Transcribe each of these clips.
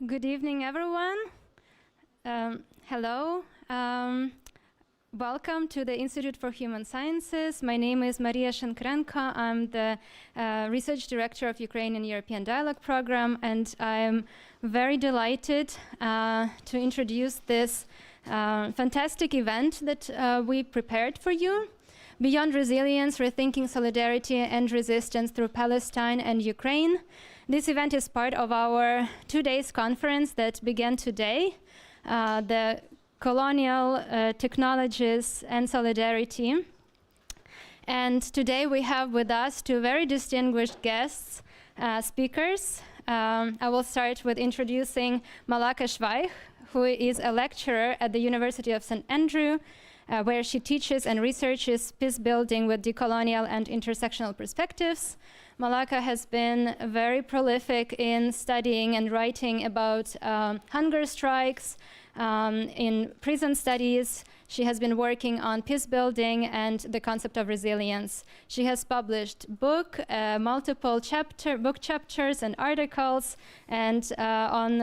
Good evening, everyone. Hello. Welcome to the Institute for Human Sciences. My name is Mariia Shynkarenko. I'm the Research Director of Ukrainian European Dialogue Program, and I'm very delighted to introduce this fantastic event that we prepared for you. Beyond Resilience, Rethinking Solidarity and Resistance through Palestine and Ukraine. This event is part of our 2 days conference that began today, the Colonial Technologies and Solidarity. And today we have with us two very distinguished guests, speakers. I will start with introducing Malaka Shwaikh, who is a lecturer at the University of St. Andrew, where she teaches and researches peace building with decolonial and intersectional perspectives. Malaka has been very prolific in studying and writing about hunger strikes, in prison studies. She has been working on peace building and the concept of resilience. She has published multiple book chapters and articles and on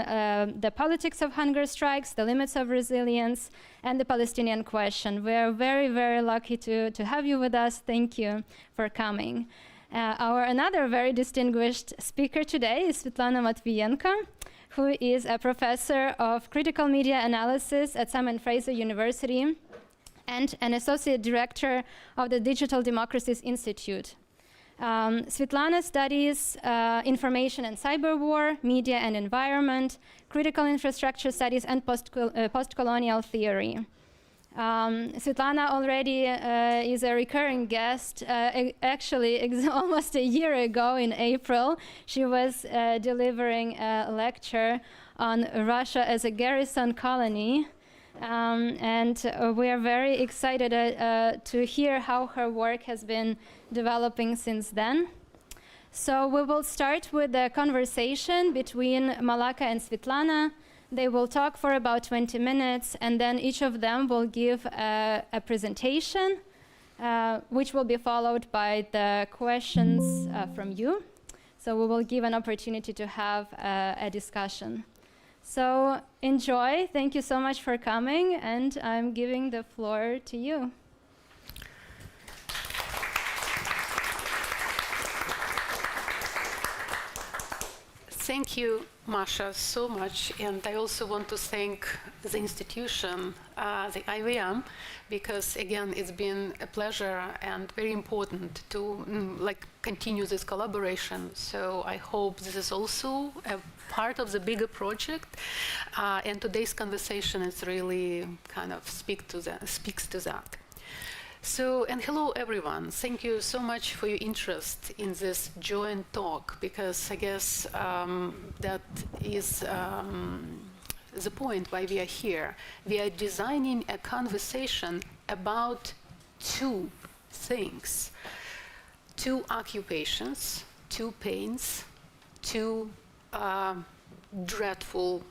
the politics of hunger strikes, the limits of resilience, and the Palestinian question. We're very, very lucky to have you with us. Thank you for coming. Our another very distinguished speaker today is SVITLANA Matviyenko, who is a professor of critical media analysis at Simon Fraser University and an associate director of the Digital Democracies Institute. Svitlana studies information and cyber war, media and environment, critical infrastructure studies, and post-colonial theory. Svitlana already is a recurring guest. Actually, almost a year ago in April, she was delivering a lecture on Russia as a garrison colony. And we are very excited to hear how her work has been developing since then. So we will start with a conversation between Malaka and Svitlana. They will talk for about 20 minutes, and then each of them will give a presentation, which will be followed by the questions from you. So we will give an opportunity to have a discussion. So enjoy. Thank you so much for coming, and I'm giving the floor to you. Thank you, Masha, so much. And I also want to thank the institution, the IWM, because, again, it's been a pleasure and very important to continue this collaboration. So I hope this is also a part of the bigger project. And today's conversation is really kind of speaks to that. So, and hello everyone. Thank you so much for your interest in this joint talk, because I guess that is the point why we are here. We are designing a conversation about two things, two occupations, two pains, two dreadful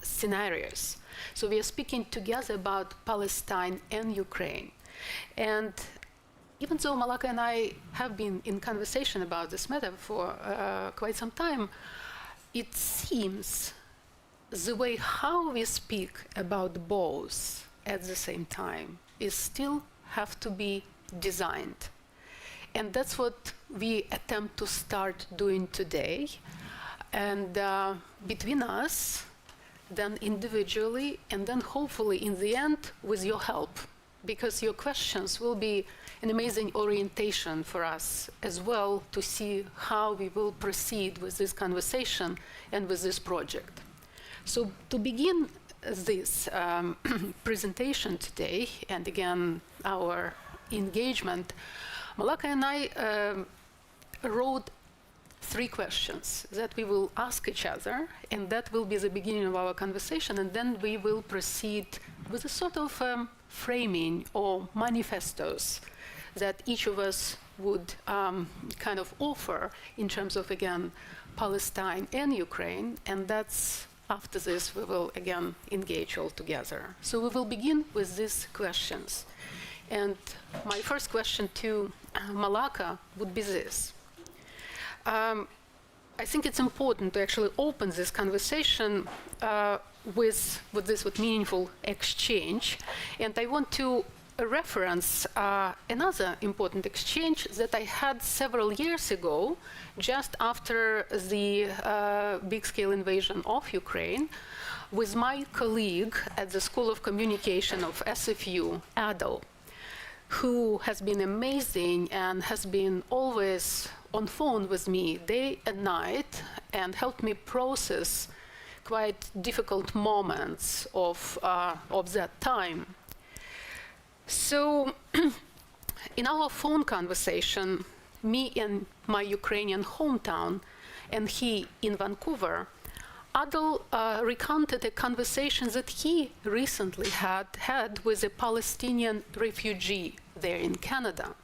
scenarios. So we are speaking together about Palestine and Ukraine. And even though Malaka and I have been in conversation about this matter for quite some time, it seems the way how we speak about both at the same time is still have to be designed. And that's what we attempt to start doing today. And between us, then individually, and then hopefully in the end with your help. Because your questions will be an amazing orientation for us as well to see how we will proceed with this conversation and with this project. So to begin this presentation today, and again, our engagement, Malaka and I wrote 3 questions that we will ask each other, and that will be the beginning of our conversation, and then we will proceed with a sort of framing or manifestos that each of us would kind of offer in terms of, again, Palestine and Ukraine, and that's after this we will again engage all together. So we will begin with these questions. And my first question to Malaka would be this. I think it's important to actually open this conversation with meaningful exchange. And I want to reference another important exchange that I had several years ago, just after the big-scale invasion of Ukraine, with my colleague at the School of Communication of SFU, Adel, who has been amazing and has been always on phone with me day and night and helped me process quite difficult moments of that time. So in our phone conversation, me in my Ukrainian hometown and he in Vancouver, Adel recounted a conversation that he recently had with a Palestinian refugee there in Canada.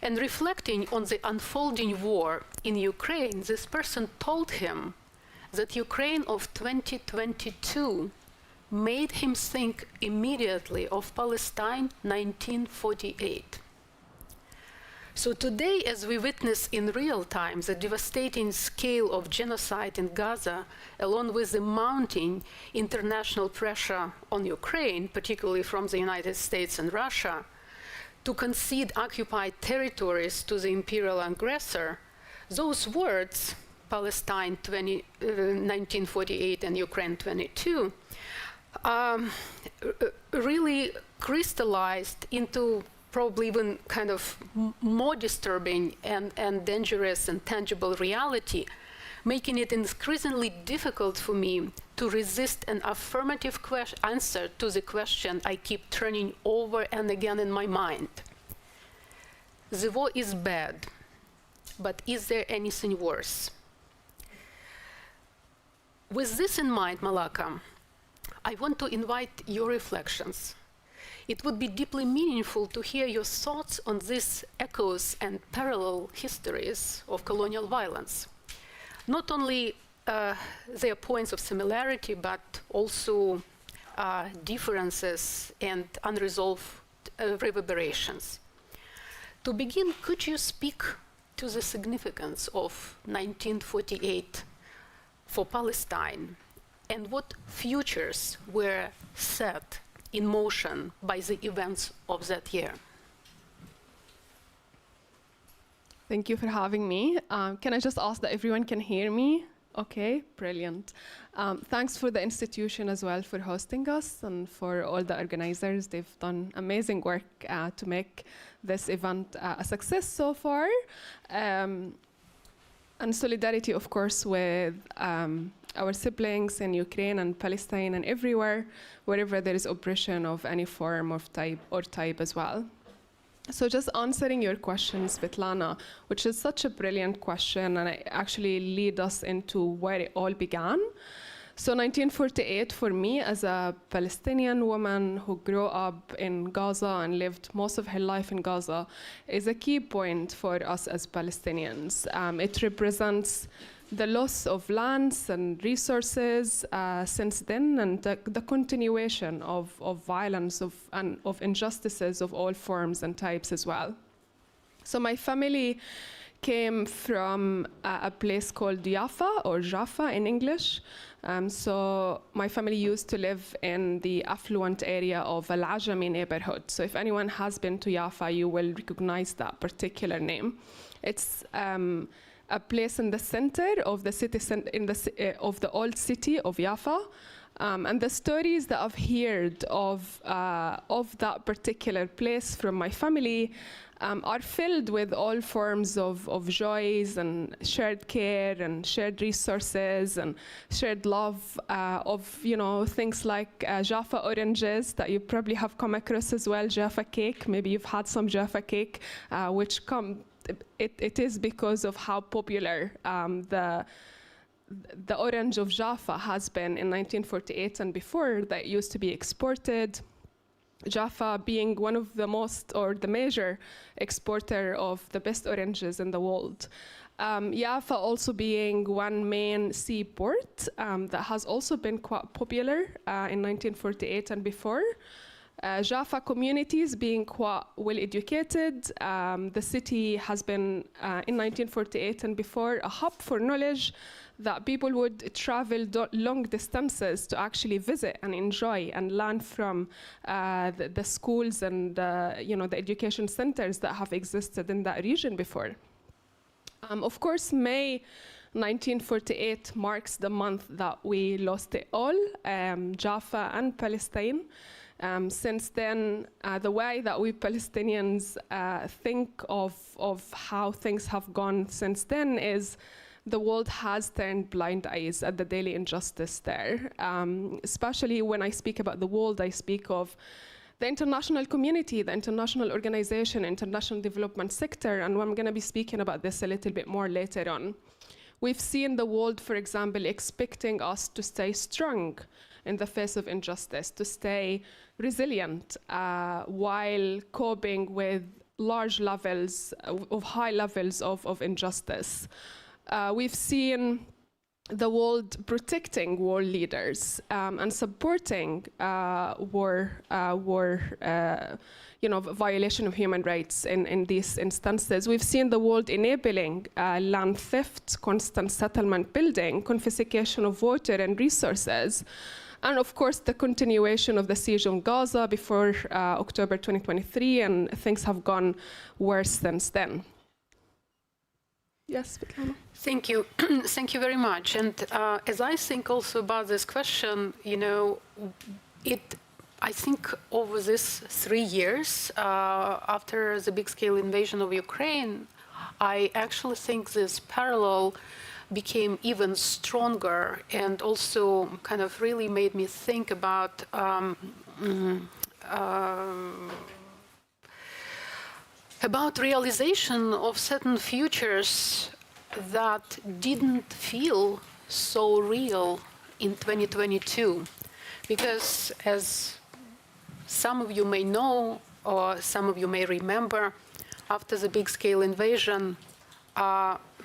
And reflecting on the unfolding war in Ukraine, this person told him that Ukraine of 2022 made him think immediately of Palestine 1948. So today, as we witness in real time the devastating scale of genocide in Gaza, along with the mounting international pressure on Ukraine, particularly from the United States and Russia, to concede occupied territories to the imperial aggressor, those words, Palestine 1948 and Ukraine 22, really crystallized into probably even kind of more disturbing and dangerous and tangible reality, making it increasingly difficult for me to resist an affirmative answer to the question I keep turning over and again in my mind. The war is bad, but is there anything worse? With this in mind, Malaka, I want to invite your reflections. It would be deeply meaningful to hear your thoughts on these echoes and parallel histories of colonial violence. Not only their points of similarity, but also differences and unresolved reverberations. To begin, could you speak to the significance of 1948 for Palestine and what futures were set in motion by the events of that year? Thank you for having me. Can I just ask that everyone can hear me? Okay, brilliant. Thanks for the institution as well for hosting us and for all the organizers. They've done amazing work to make this event a success so far. And solidarity, of course, with our siblings in Ukraine and Palestine and everywhere, wherever there is oppression of any form of type as well. So just answering your question, Svetlana, which is such a brilliant question, and it actually lead us into where it all began. So 1948, for me, as a Palestinian woman who grew up in Gaza and lived most of her life in Gaza, is a key point for us as Palestinians. It represents the loss of lands and resources since then, and the continuation of violence and of injustices of all forms and types as well. So my family came from a place called Jaffa, or Jaffa in English. So my family used to live in the affluent area of Al-Ajami neighborhood. So if anyone has been to Jaffa, you will recognize that particular name. It's a place in the center of the city, of the old city of Jaffa. And the stories that I've heard of that particular place from my family are filled with all forms of joys and shared care and shared resources and shared love of things like Jaffa oranges that you probably have come across as well, Jaffa cake. Maybe you've had some Jaffa cake, which it is because of how popular the orange of Jaffa has been in 1948 and before, that used to be exported. Jaffa being one of the most, or the major exporter of the best oranges in the world. Jaffa also being one main seaport that has also been quite popular in 1948 and before. Jaffa communities being quite well educated. The city has been, in 1948 and before, a hub for knowledge that people would travel long distances to actually visit and enjoy and learn from the schools and the education centers that have existed in that region before. Of course, May 1948 marks the month that we lost it all, Jaffa and Palestine. Since then, the way that we Palestinians think of how things have gone since then is the world has turned blind eyes at the daily injustice there. Especially when I speak about the world, I speak of the international community, the international organization, international development sector, and I'm going to be speaking about this a little bit more later on. We've seen the world, for example, expecting us to stay strong in the face of injustice, to stay resilient while coping with large levels of high levels of injustice. We've seen the world protecting war leaders and supporting violation of human rights in these instances. We've seen the world enabling land theft, constant settlement building, confiscation of water and resources, and of course the continuation of the siege of Gaza before October 2023, and things have gone worse since then. Yes, Svetlana. Thank you. Thank you very much. And as I think also about this question, I think over these 3 years, after the big-scale invasion of Ukraine, I actually think this parallel became even stronger and also kind of really made me think about realization of certain futures that didn't feel so real in 2022. Because as some of you may know, or some of you may remember, after the big-scale invasion,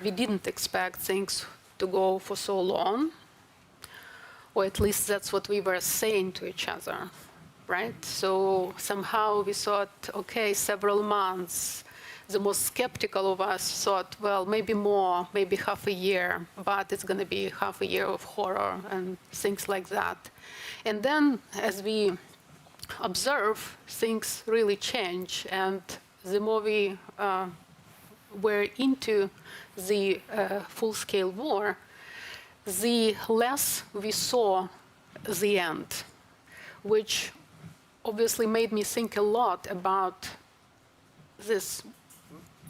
we didn't expect things to go for so long, or at least that's what we were saying to each other, right? So somehow we thought, okay, several months. The most skeptical of us thought, well, maybe more, maybe half a year, but it's going to be half a year of horror and things like that. And then, as we observe, things really change, and the more we were into the full-scale war, the less we saw the end, which obviously made me think a lot about this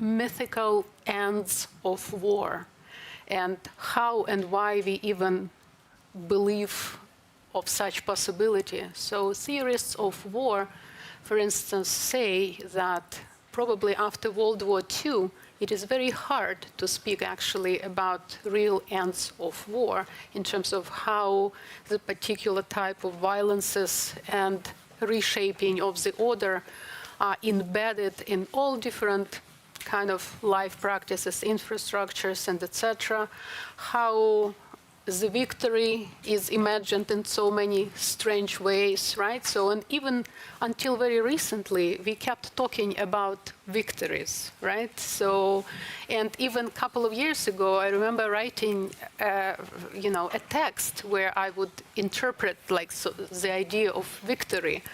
mythical ends of war and how and why we even believe of such possibility. So theorists of war, for instance, say that probably after World War II, it is very hard to speak actually about real ends of war in terms of how the particular type of violences and reshaping of the order are embedded in all different kind of life practices, infrastructures, and etc. How the victory is imagined in so many strange ways, right? So, and even until very recently, we kept talking about victories, right? So, and even a couple of years ago, I remember writing, a text where I would interpret the idea of victory.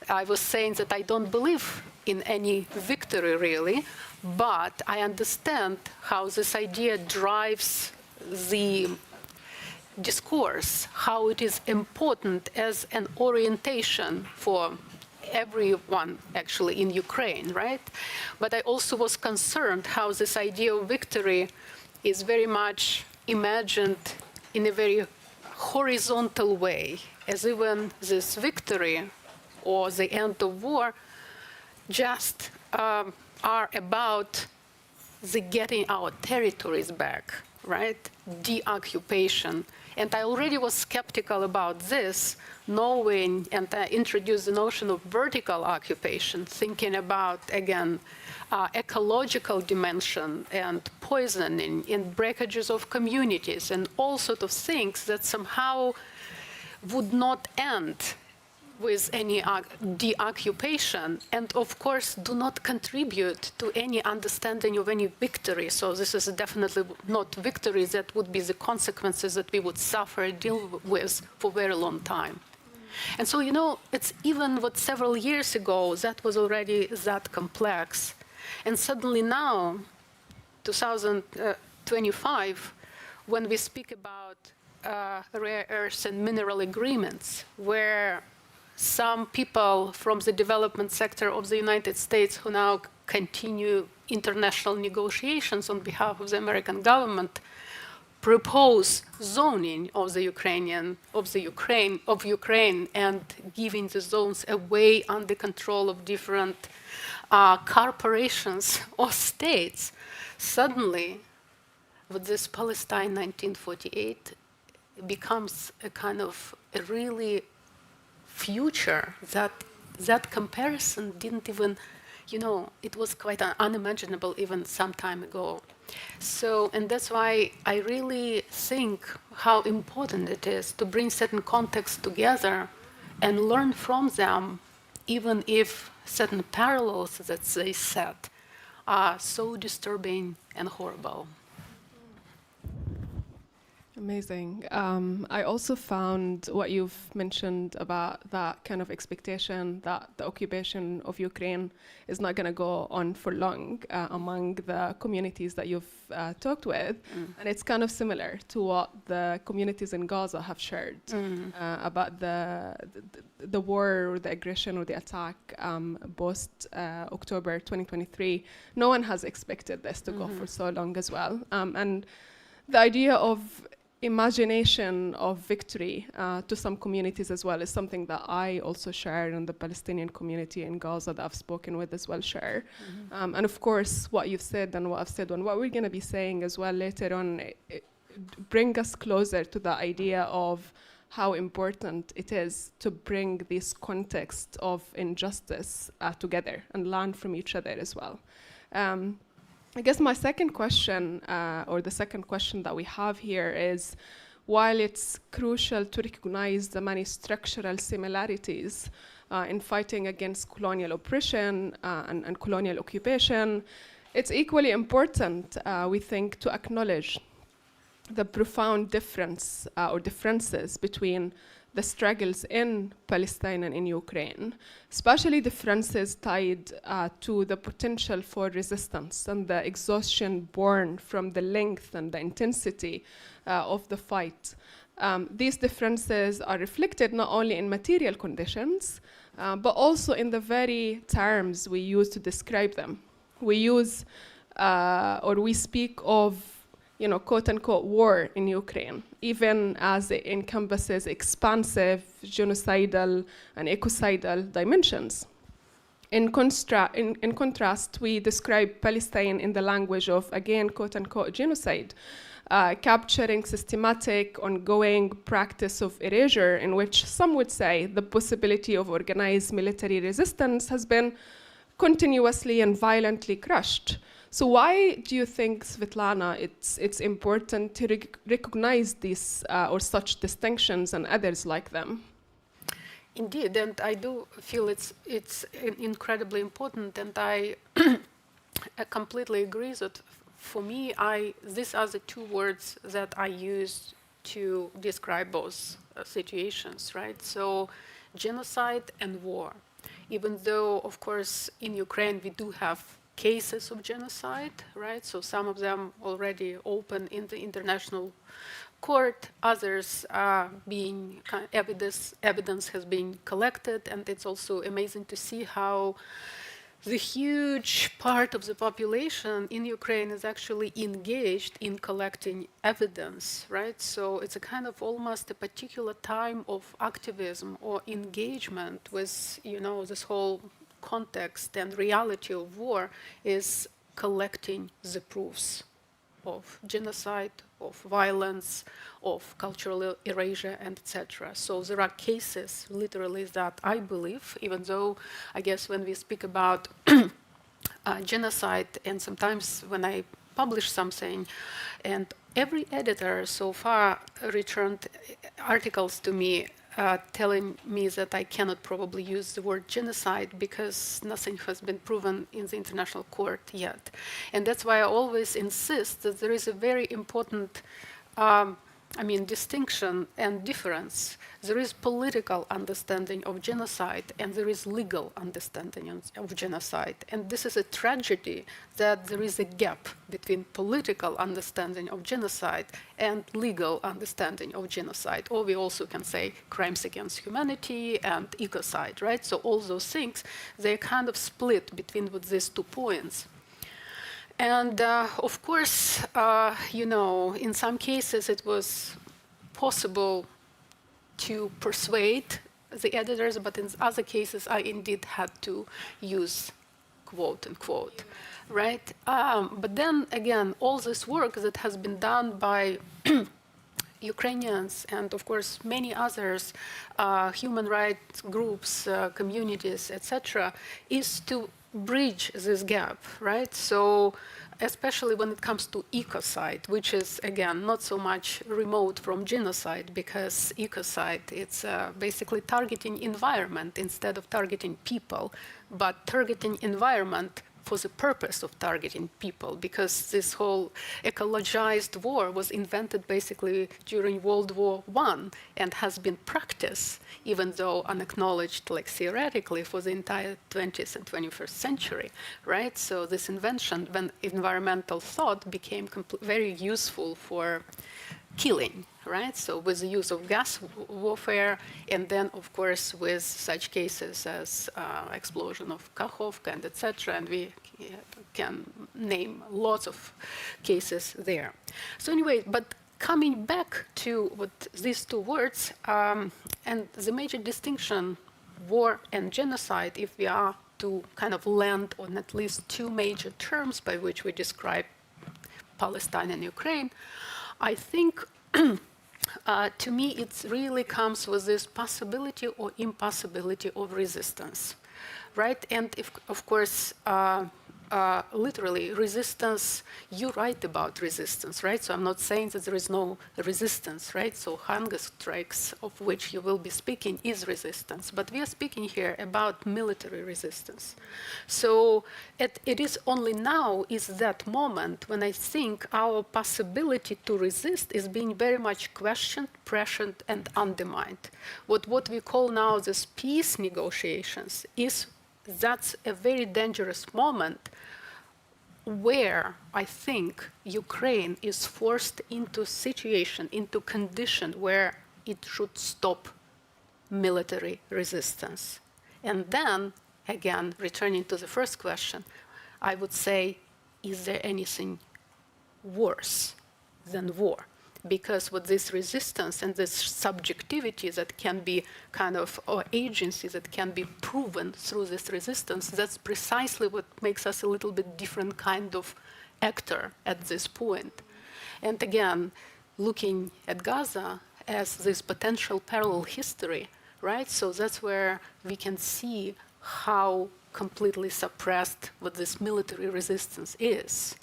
I was saying that I don't believe in any victory really, but I understand how this idea drives the discourse, how it is important as an orientation for everyone actually in Ukraine, right? But I also was concerned how this idea of victory is very much imagined in a very horizontal way, as even this victory or the end of war just are about the getting our territories back, right? Deoccupation. And I already was skeptical about this, knowing, and I introduced the notion of vertical occupation, thinking about, again, ecological dimension and poisoning and breakages of communities and all sorts of things that somehow would not end with any deoccupation, and of course do not contribute to any understanding of any victory. So this is definitely not victory. That would be the consequences that we would suffer, deal with for a very long time. And so, you know, it's even what several years ago, that was already that complex. And suddenly now, 2025, when we speak about rare earths and mineral agreements, where some people from the development sector of the United States who now continue international negotiations on behalf of the American government propose zoning of Ukraine and giving the zones away under control of different corporations or states. Suddenly, with this Palestine 1948 becomes a kind of a really future that comparison didn't even, you know, it was quite unimaginable even some time ago. So, and that's why I really think how important it is to bring certain contexts together and learn from them, even if certain parallels that they set are so disturbing and horrible. Amazing. I also found what you've mentioned about that kind of expectation that the occupation of Ukraine is not going to go on for long among the communities that you've talked with. And it's kind of similar to what the communities in Gaza have shared about the war or the aggression or the attack post-October 2023. No one has expected this to go for so long as well. And the idea of imagination of victory to some communities as well is something that I also share, and the Palestinian community in Gaza that I've spoken with as well share. And of course, what you've said and what I've said and what we're going to be saying as well later on bring us closer to the idea of how important it is to bring this context of injustice together and learn from each other as well. I guess my second question, or the second question that we have here is, while it's crucial to recognize the many structural similarities in fighting against colonial oppression and colonial occupation, it's equally important, we think, to acknowledge the profound difference or differences between the struggles in Palestine and in Ukraine, especially differences tied to the potential for resistance and the exhaustion born from the length and the intensity of the fight. These differences are reflected not only in material conditions, but also in the very terms we use to describe them. We use, or we speak of, you know, quote-unquote war in Ukraine, even as it encompasses expansive, genocidal, and ecocidal dimensions. In contrast, we describe Palestine in the language of, again, quote-unquote genocide, capturing systematic, ongoing practice of erasure in which some would say the possibility of organized military resistance has been continuously and violently crushed. So why do you think, Svetlana, it's important to recognize these or such distinctions and others like them? Indeed, and I do feel it's incredibly important, and I completely agree that for me, these are the two words that I use to describe both situations, right? So genocide and war. Even though, of course, in Ukraine we do have cases of genocide, right? So some of them already open in the international court, others are being, evidence has been collected, and it's also amazing to see how the huge part of the population in Ukraine is actually engaged in collecting evidence, right? So it's a kind of almost a particular time of activism or engagement with, you know, this whole context and reality of war is collecting the proofs of genocide, of violence, of cultural erasure, and etc. So there are cases, literally, that I believe, even though I guess when we speak about genocide, and sometimes when I publish something, and every editor so far returned articles to me telling me that I cannot probably use the word genocide because nothing has been proven in the international court yet. And that's why I always insist that there is a very important distinction and difference. There is political understanding of genocide and there is legal understanding of genocide. And this is a tragedy that there is a gap between political understanding of genocide and legal understanding of genocide. Or we also can say crimes against humanity and ecocide, right? So all those things, they're kind of split between these 2 points. And of course, in some cases it was possible to persuade the editors, but in other cases I indeed had to use quote unquote, right? But then again, all this work that has been done by Ukrainians and of course many others, human rights groups, communities, etc., is to bridge this gap, right? So especially when it comes to ecocide, which is again not so much remote from genocide, because ecocide, it's basically targeting environment instead of targeting people, but targeting environment for the purpose of targeting people, because this whole ecologized war was invented basically during World War I and has been practiced, even though unacknowledged, like theoretically, for the entire 20th and 21st century, right? So this invention, when environmental thought became very useful for killing, right? So with the use of gas warfare, and then of course with such cases as explosion of Kakhovka and etc., and we can name lots of cases there. So anyway, but coming back to what these 2 words, and the major distinction, war and genocide, if we are to kind of land on at least 2 major terms by which we describe Palestine and Ukraine, I think to me it really comes with this possibility or impossibility of resistance, right? And if, of course, literally resistance, you write about resistance, right? So I'm not saying that there is no resistance, right? So hunger strikes, of which you will be speaking, is resistance. But we are speaking here about military resistance. So it is only now is that moment when I think our possibility to resist is being very much questioned, pressured, and undermined. What we call now this peace negotiations that's a very dangerous moment where I think Ukraine is forced into situation, into condition where it should stop military resistance. And then, again, returning to the first question, I would say, is there anything worse than war? Because with this resistance and this subjectivity that can be kind of, or agency that can be proven through this resistance, that's precisely what makes us a little bit different kind of actor at this point. And again, looking at Gaza as this potential parallel history, right? So that's where we can see how completely suppressed what this military resistance is.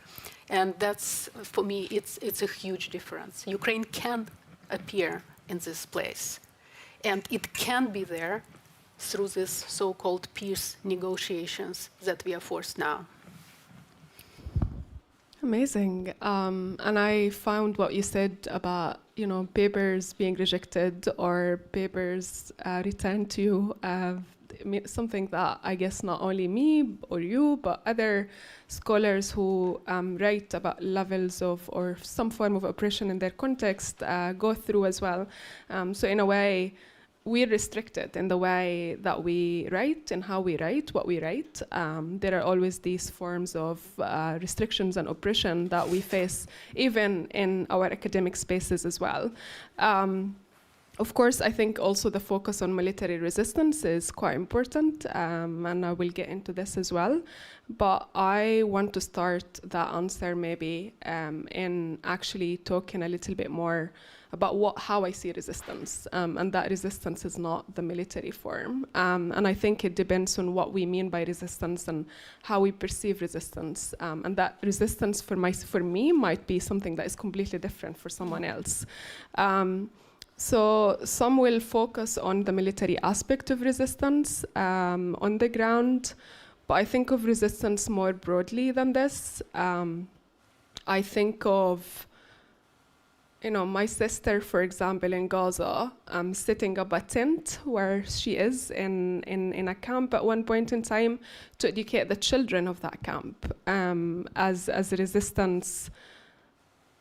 And that's, for me, it's a huge difference. Ukraine can appear in this place. And it can be there through this so-called peace negotiations that we are forced now. Amazing. And I found what you said about, papers being rejected or papers returned to you, something that I guess not only me or you, but other scholars who write about levels of or some form of oppression in their context go through as well. So in a way, we're restricted in the way that we write and how we write, what we write. There are always these forms of restrictions and oppression that we face even in our academic spaces as well. Of course, I think also the focus on military resistance is quite important, and I will get into this as well. But I want to start that answer maybe in actually talking a little bit more about how I see resistance, and that resistance is not the military form. And I think it depends on what we mean by resistance and how we perceive resistance. And that resistance for me might be something that is completely different for someone else. So some will focus on the military aspect of resistance on the ground, but I think of resistance more broadly than this. I think of, my sister, for example, in Gaza, setting up a tent where she is in a camp at one point in time to educate the children of that camp as resistance.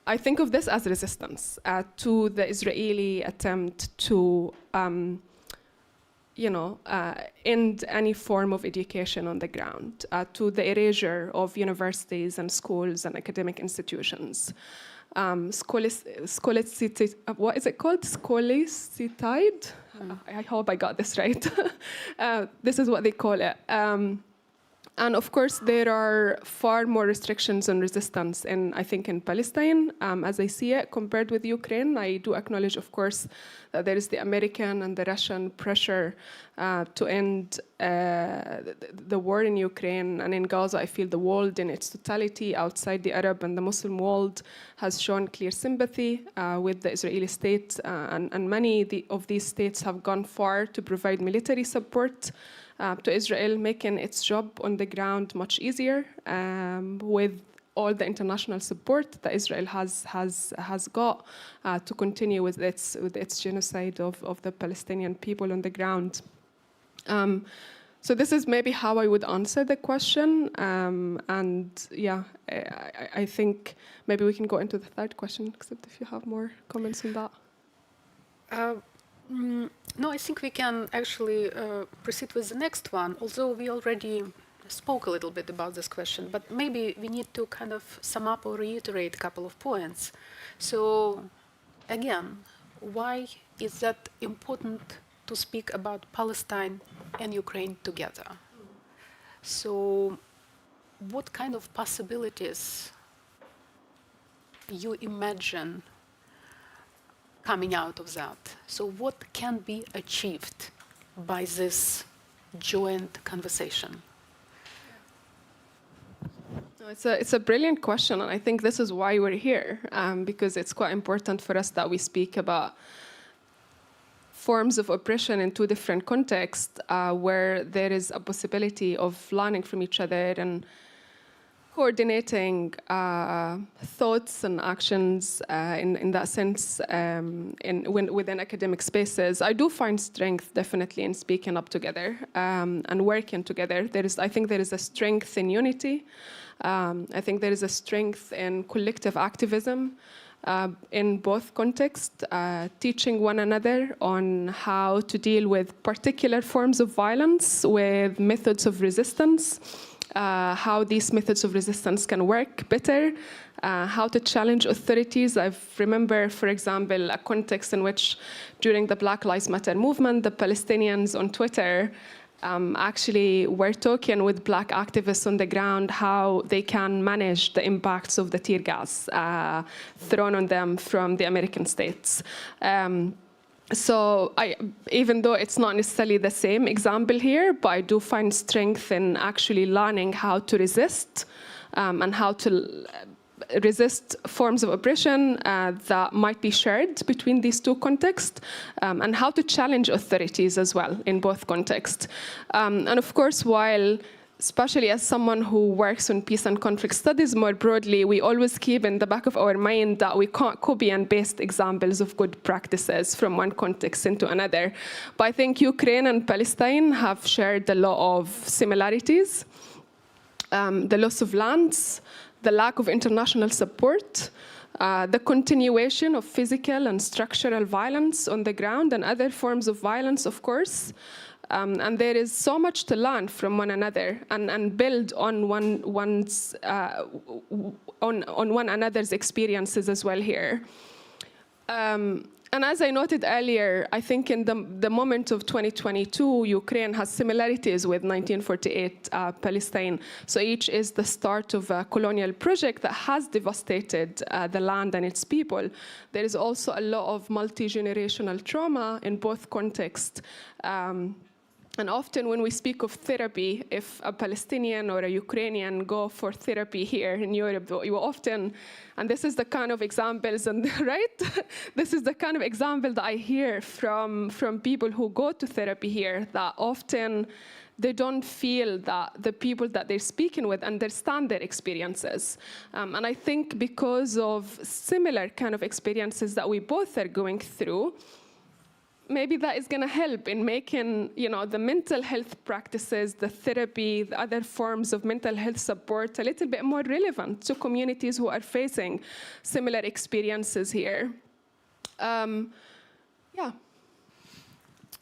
I think of this as resistance to the Israeli attempt to end any form of education on the ground, to the erasure of universities and schools and academic institutions. What is it called? Scholicide? I hope I got this right. This is what they call it. And of course, there are far more restrictions on resistance, I think, in Palestine, as I see it, compared with Ukraine. I do acknowledge, of course, that there is the American and the Russian pressure to end the war in Ukraine. And in Gaza, I feel the world in its totality, outside the Arab and the Muslim world, has shown clear sympathy with the Israeli state. And many of these states have gone far to provide military support to Israel, making its job on the ground much easier with all the international support that Israel has got to continue with its genocide of the Palestinian people on the ground. So this is maybe how I would answer the question. And yeah, I think maybe we can go into the third question, except if you have more comments on that. No, I think we can actually proceed with the next one, although we already spoke a little bit about this question, but maybe we need to kind of sum up or reiterate a couple of points. So again, why is that important to speak about Palestine and Ukraine together? So what kind of possibilities you imagine coming out of that? So what can be achieved by this joint conversation? It's a brilliant question, and I think this is why we're here, because it's quite important for us that we speak about forms of oppression in two different contexts where there is a possibility of learning from each other and coordinating thoughts and actions in that sense within academic spaces. I do find strength definitely in speaking up together and working together. I think there is a strength in unity. I think there is a strength in collective activism in both contexts, teaching one another on how to deal with particular forms of violence, with methods of resistance, how these methods of resistance can work better, how to challenge authorities. I remember, for example, a context in which during the Black Lives Matter movement, the Palestinians on Twitter actually were talking with black activists on the ground how they can manage the impacts of the tear gas thrown on them from the American states. So even though it's not necessarily the same example here, but I do find strength in actually learning how to resist and how to resist forms of oppression that might be shared between these two contexts, and how to challenge authorities as well in both contexts. And of course, while especially as someone who works on peace and conflict studies more broadly, we always keep in the back of our mind that we can't copy and paste examples of good practices from one context into another. But I think Ukraine and Palestine have shared a lot of similarities. The loss of lands, the lack of international support, the continuation of physical and structural violence on the ground and other forms of violence, of course. And there is so much to learn from one another and build on one another's experiences as well here. And as I noted earlier, I think in the moment of 2022, Ukraine has similarities with 1948 Palestine. So each is the start of a colonial project that has devastated the land and its people. There is also a lot of multi-generational trauma in both contexts. And often when we speak of therapy, if a Palestinian or a Ukrainian go for therapy here in Europe, you often, and this is the kind of examples, and right? This is the kind of example that I hear from people who go to therapy here, that often they don't feel that the people that they're speaking with understand their experiences. And I think because of similar kind of experiences that we both are going through, maybe that is going to help in making, the mental health practices, the therapy, the other forms of mental health support a little bit more relevant to communities who are facing similar experiences here. Yeah.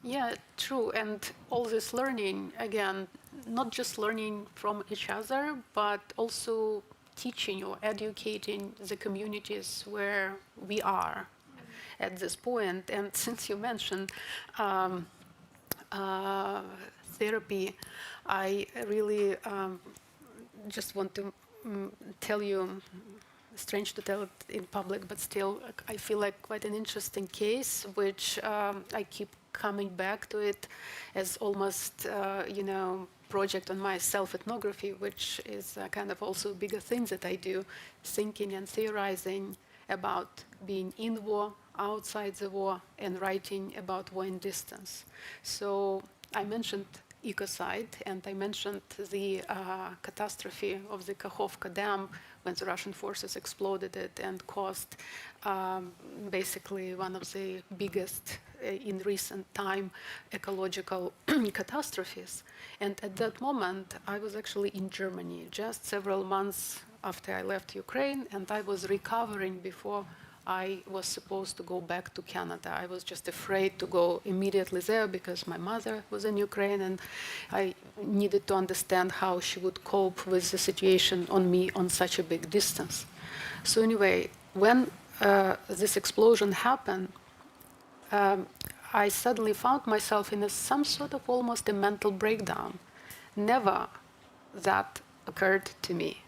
Yeah, true. And all this learning, again, not just learning from each other, but also teaching or educating the communities where we are at this point. And since you mentioned therapy, I really just want to tell you, strange to tell it in public, but still I feel like quite an interesting case, which I keep coming back to it as almost, project on my self-ethnography, which is kind of also a bigger thing that I do, thinking and theorizing about being in war, outside the war, and writing about war in distance. So I mentioned ecocide, and I mentioned the catastrophe of the Kakhovka Dam when the Russian forces exploded it and caused basically one of the biggest in recent time ecological catastrophes. And at that moment, I was actually in Germany, just several months after I left Ukraine, and I was recovering before I was supposed to go back to Canada. I was just afraid to go immediately there because my mother was in Ukraine and I needed to understand how she would cope with the situation on me on such a big distance. So anyway, when this explosion happened, I suddenly found myself in some sort of almost a mental breakdown. Never that occurred to me.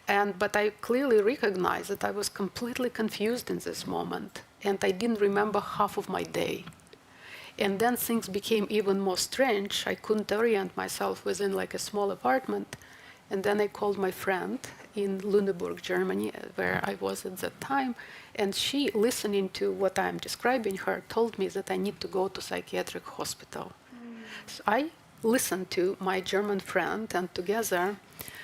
But I clearly recognized that I was completely confused in this moment, and I didn't remember half of my day. And then things became even more strange. I couldn't orient myself within like a small apartment. And then I called my friend in Lüneburg, Germany, where I was at that time. And she, listening to what I'm describing her, told me that I need to go to psychiatric hospital. So I listened to my German friend, and together,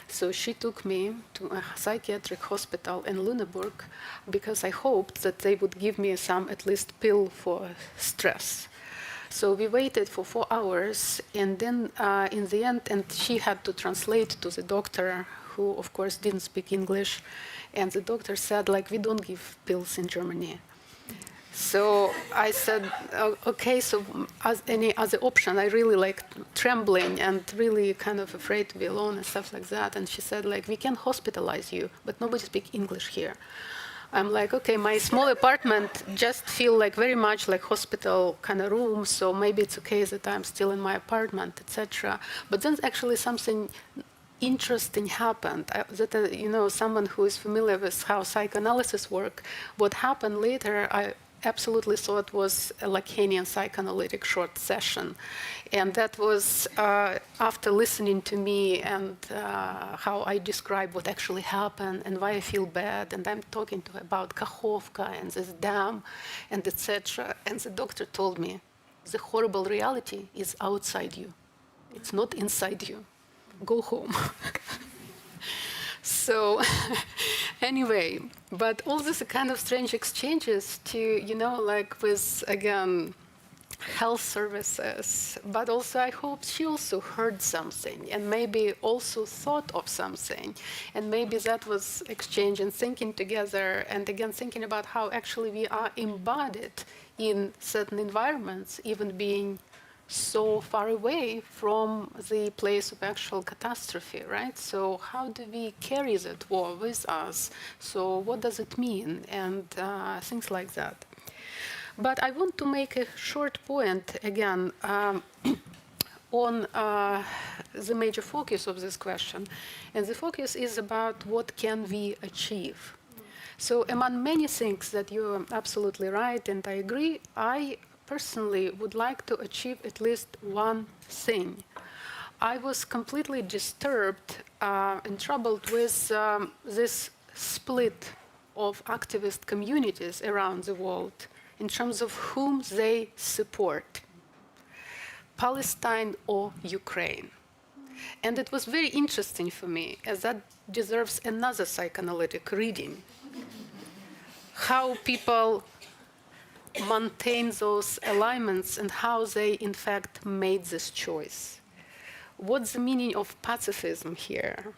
so she took me to a psychiatric hospital in Lüneburg because I hoped that they would give me some, at least, pill for stress. So we waited for 4 hours, and then in the end, and she had to translate to the doctor, who of course didn't speak English, and the doctor said, like, we don't give pills in Germany. So I said, okay, so as any other option, I really like trembling and really kind of afraid to be alone and stuff like that. And she said, like, we can hospitalize you, but nobody speaks English here. I'm like, okay, my small apartment just feel like very much like hospital kind of room, so maybe it's okay that I'm still in my apartment, etc. But then actually something interesting happened. Someone who is familiar with how psychoanalysis works, what happened later, I absolutely thought was a Lacanian psychoanalytic short session. And that was after listening to me and how I describe what actually happened and why I feel bad. And I'm talking to her about Kakhovka and this dam and etc. And the doctor told me, the horrible reality is outside you. It's not inside you. Go home. So anyway, but all this kind of strange exchanges to, like with, again, health services, but also I hope she also heard something and maybe also thought of something. And maybe that was exchange and thinking together, and again, thinking about how actually we are embodied in certain environments, even being so far away from the place of actual catastrophe, right? So how do we carry that war with us? So what does it mean? And things like that. But I want to make a short point, again, on the major focus of this question. And the focus is about what can we achieve. So among many things that you're absolutely right, and I agree, I personally would like to achieve at least one thing. I was completely disturbed and troubled with this split of activist communities around the world in terms of whom they support, Palestine or Ukraine. And it was very interesting for me, as that deserves another psychoanalytic reading, how people maintain those alignments and how they, in fact, made this choice. What's the meaning of pacifism here?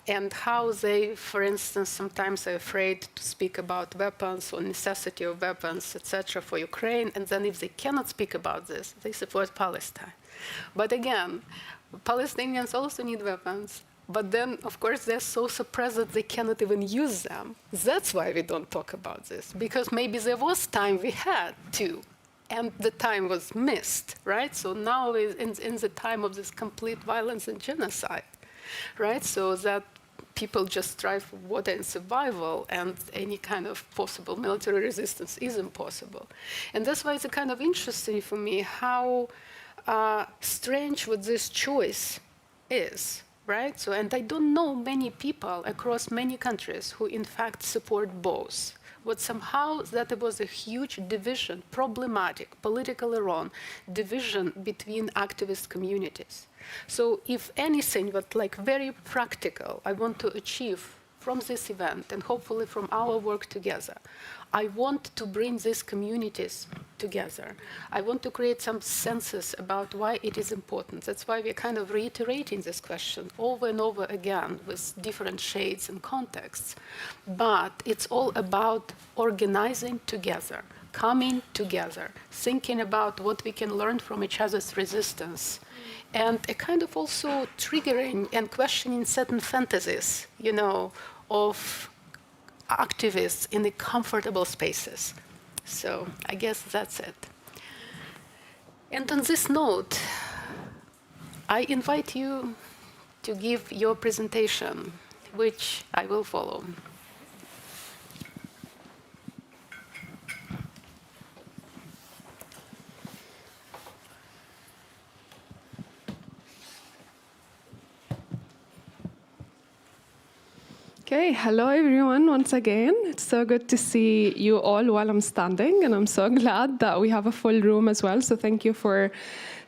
And how they, for instance, sometimes are afraid to speak about weapons or necessity of weapons, etc., for Ukraine, and then if they cannot speak about this, they support Palestine. But again, Palestinians also need weapons, but then, of course, they're so suppressed that they cannot even use them. That's why we don't talk about this, because maybe there was time we had to, and the time was missed, right? So now in the time of this complete violence and genocide, right? So that people just strive for water and survival, and any kind of possible military resistance is impossible. And that's why it's kind of interesting for me how strange what this choice is, right? So, and I don't know many people across many countries who in fact support both. But somehow that it was a huge division, problematic, politically wrong division between activist communities. So if anything, but like very practical, I want to achieve from this event and hopefully from our work together, I want to bring these communities together. I want to create some senses about why it is important. That's why we're kind of reiterating this question over and over again with different shades and contexts. But it's all about organizing together, coming together, thinking about what we can learn from each other's resistance, and a kind of also triggering and questioning certain fantasies, you know, of activists in the comfortable spaces. So I guess that's it. And on this note, I invite you to give your presentation, which I will follow. Okay, hello everyone once again. It's so good to see you all while I'm standing, and I'm so glad that we have a full room as well. So thank you for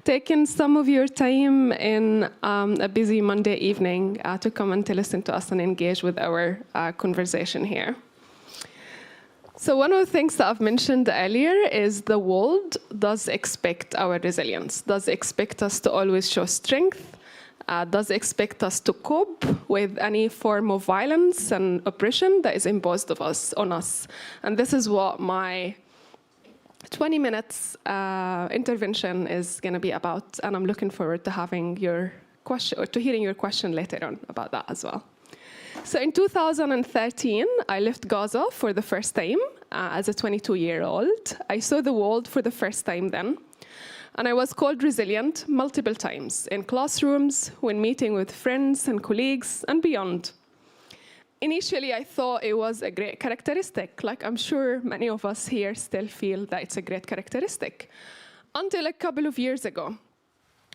taking some of your time in a busy Monday evening to come and to listen to us and engage with our conversation here. So one of the things that I've mentioned earlier is the world does expect our resilience, does expect us to always show strength, does expect us to cope with any form of violence and oppression that is imposed on us. And this is what my 20 minutes intervention is going to be about. And I'm looking forward to having your question, or to hearing your question later on about that as well. So in 2013, I left Gaza for the first time as a 22-year-old. I saw the world for the first time then. And I was called resilient multiple times in classrooms, when meeting with friends and colleagues, and beyond. Initially, I thought it was a great characteristic, like I'm sure many of us here still feel that it's a great characteristic, until a couple of years ago,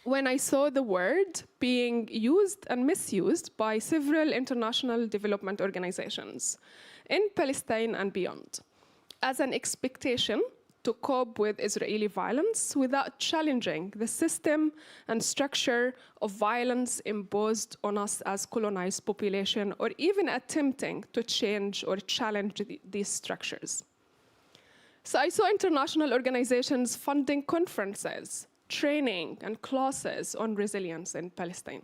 when I saw the word being used and misused by several international development organizations in Palestine and beyond, as an expectation to cope with Israeli violence without challenging the system and structure of violence imposed on us as colonized population, or even attempting to change or challenge these structures. So I saw international organizations funding conferences, training, and classes on resilience in Palestine.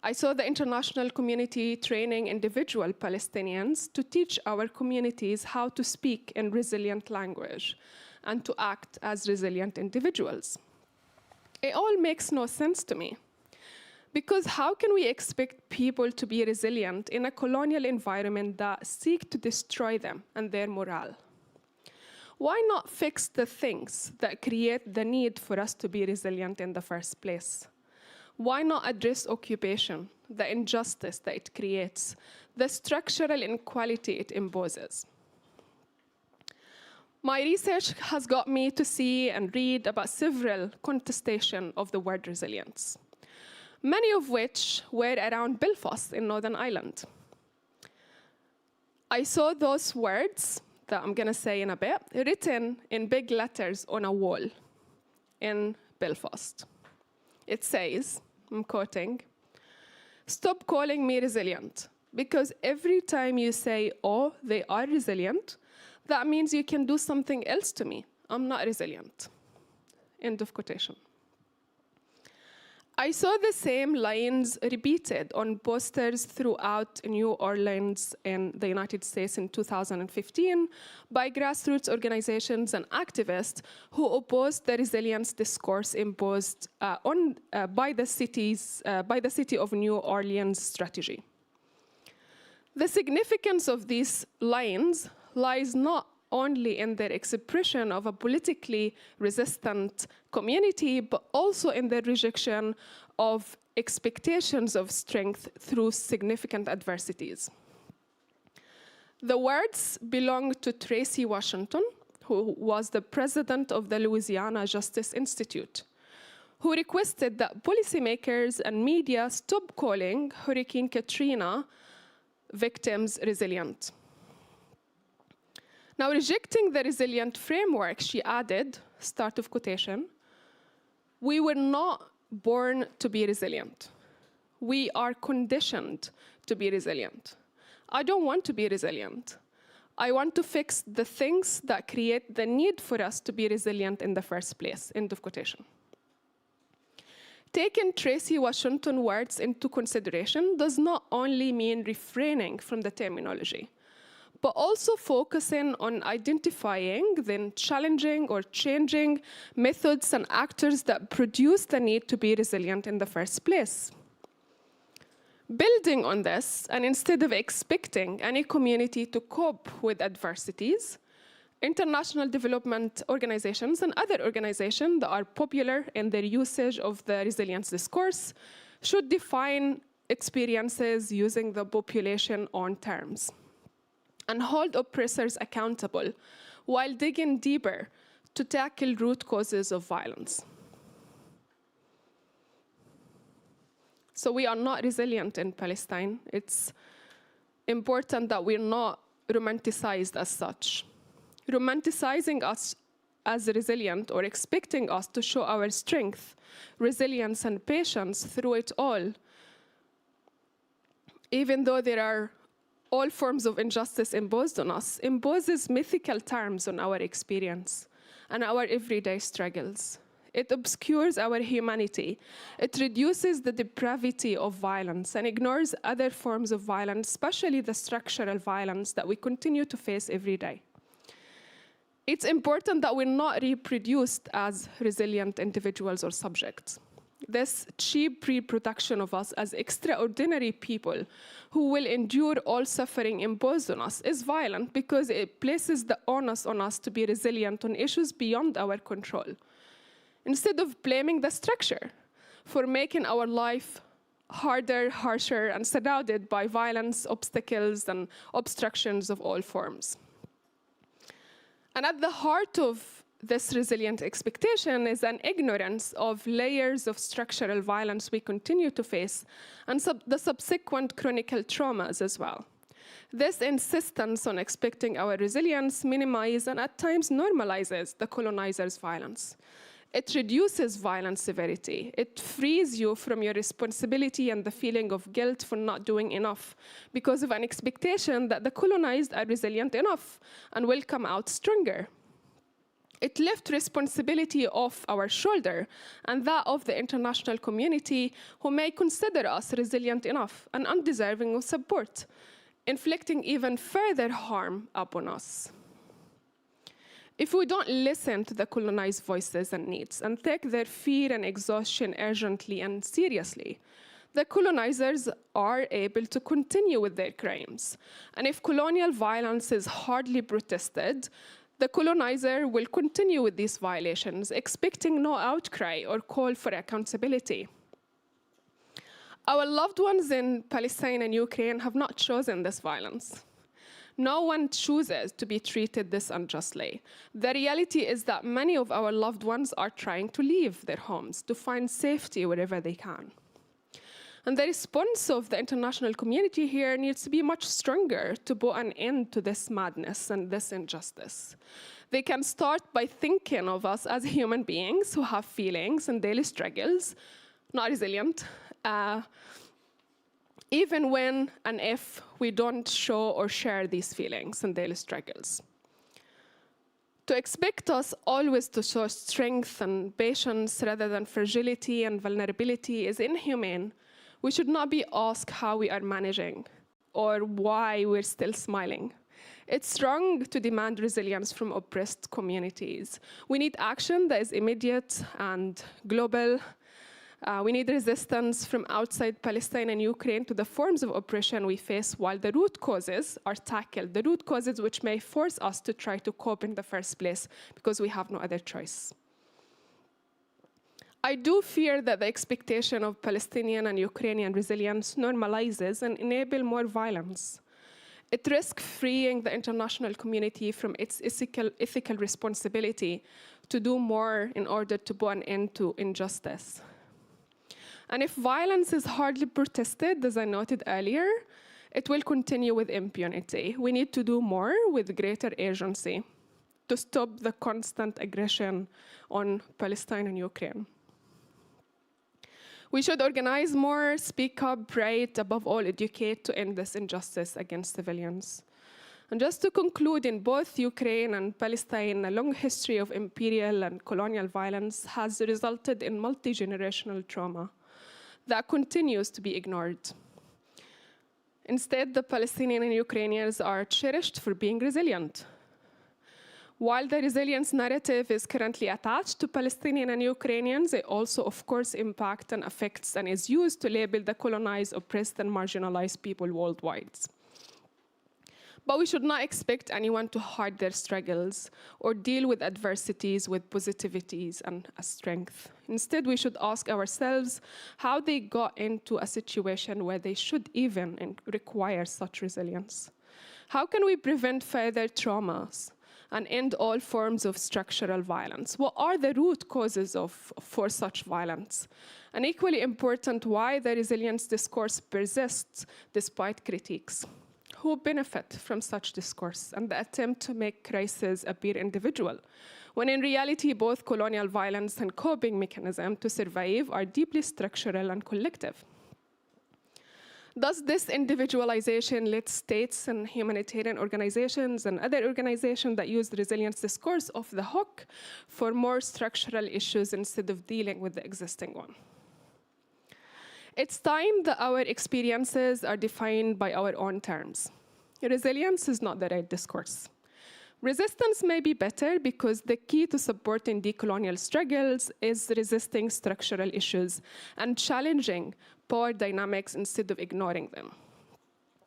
I saw the international community training individual Palestinians to teach our communities how to speak in resilient language and to act as resilient individuals. It all makes no sense to me, because how can we expect people to be resilient in a colonial environment that seeks to destroy them and their morale? Why not fix the things that create the need for us to be resilient in the first place? Why not address occupation, the injustice that it creates, the structural inequality it imposes? My research has got me to see and read about several contestations of the word resilience, many of which were around Belfast in Northern Ireland. I saw those words that I'm going to say in a bit written in big letters on a wall in Belfast. It says, I'm quoting, "Stop calling me resilient, because every time you say, oh, they are resilient, that means you can do something else to me. I'm not resilient." End of quotation. I saw the same lines repeated on posters throughout New Orleans in the United States in 2015 by grassroots organizations and activists who opposed the resilience discourse imposed by the city of New Orleans strategy. The significance of these lines lies not only in their expression of a politically resistant community, but also in their rejection of expectations of strength through significant adversities. The words belong to Tracy Washington, who was the president of the Louisiana Justice Institute, who requested that policymakers and media stop calling Hurricane Katrina victims resilient. Now, rejecting the resilient framework, she added, start of quotation, "We were not born to be resilient. We are conditioned to be resilient. I don't want to be resilient. I want to fix the things that create the need for us to be resilient in the first place." End of quotation. Taking Tracy Washington's words into consideration does not only mean refraining from the terminology, but also focusing on identifying, then challenging or changing methods and actors that produce the need to be resilient in the first place. Building on this, and instead of expecting any community to cope with adversities, international development organizations and other organizations that are popular in their usage of the resilience discourse should define experiences using the population own terms and hold oppressors accountable while digging deeper to tackle root causes of violence. So we are not resilient in Palestine. It's important that we're not romanticized as such. Romanticizing us as resilient or expecting us to show our strength, resilience, and patience through it all, even though there are all forms of injustice imposed on us, imposes mythical terms on our experience and our everyday struggles. It obscures our humanity. It reduces the depravity of violence and ignores other forms of violence, especially the structural violence that we continue to face every day. It's important that we're not reproduced as resilient individuals or subjects. This cheap reproduction of us as extraordinary people who will endure all suffering imposed on us is violent because it places the onus on us to be resilient on issues beyond our control, instead of blaming the structure for making our life harder, harsher, and surrounded by violence, obstacles, and obstructions of all forms. And at the heart of this resilient expectation is an ignorance of layers of structural violence we continue to face and the subsequent chronic traumas as well. This insistence on expecting our resilience minimizes and at times normalizes the colonizer's violence. It reduces violence severity. It frees you from your responsibility and the feeling of guilt for not doing enough because of an expectation that the colonized are resilient enough and will come out stronger. It lifts responsibility off our shoulder and that of the international community who may consider us resilient enough and undeserving of support, inflicting even further harm upon us. If we don't listen to the colonized voices and needs and take their fear and exhaustion urgently and seriously, the colonizers are able to continue with their crimes. And if colonial violence is hardly protested, the colonizer will continue with these violations, expecting no outcry or call for accountability. Our loved ones in Palestine and Ukraine have not chosen this violence. No one chooses to be treated this unjustly. The reality is that many of our loved ones are trying to leave their homes to find safety wherever they can. And the response of the international community here needs to be much stronger to put an end to this madness and this injustice. They can start by thinking of us as human beings who have feelings and daily struggles, not resilient, even when and if we don't show or share these feelings and daily struggles. To expect us always to show strength and patience rather than fragility and vulnerability is inhumane. We should not be asked how we are managing or why we're still smiling. It's wrong to demand resilience from oppressed communities. We need action that is immediate and global. We need resistance from outside Palestine and Ukraine to the forms of oppression we face while the root causes are tackled, the root causes which may force us to try to cope in the first place because we have no other choice. I do fear that the expectation of Palestinian and Ukrainian resilience normalizes and enables more violence. It risks freeing the international community from its ethical responsibility to do more in order to put an end to injustice. And if violence is hardly protested, as I noted earlier, it will continue with impunity. We need to do more with greater urgency to stop the constant aggression on Palestine and Ukraine. We should organize more, speak up, write, above all, educate to end this injustice against civilians. And just to conclude, in both Ukraine and Palestine, a long history of imperial and colonial violence has resulted in multi-generational trauma that continues to be ignored. Instead, the Palestinian and Ukrainians are cherished for being resilient. While the resilience narrative is currently attached to Palestinian and Ukrainians, it also, of course, impacts and affects and is used to label the colonized, oppressed, and marginalized people worldwide. But we should not expect anyone to hide their struggles or deal with adversities with positivities and a strength. Instead, we should ask ourselves how they got into a situation where they should even require such resilience. How can we prevent further traumas and end all forms of structural violence? What are the root causes for such violence? And equally important, why the resilience discourse persists despite critiques. Who benefit from such discourse and the attempt to make crises appear individual, when in reality both colonial violence and coping mechanisms to survive are deeply structural and collective? Does this individualization let states and humanitarian organizations and other organizations that use the resilience discourse off the hook for more structural issues instead of dealing with the existing one? It's time that our experiences are defined by our own terms. Resilience is not the right discourse. Resistance may be better because the key to supporting decolonial struggles is resisting structural issues and challenging power dynamics instead of ignoring them.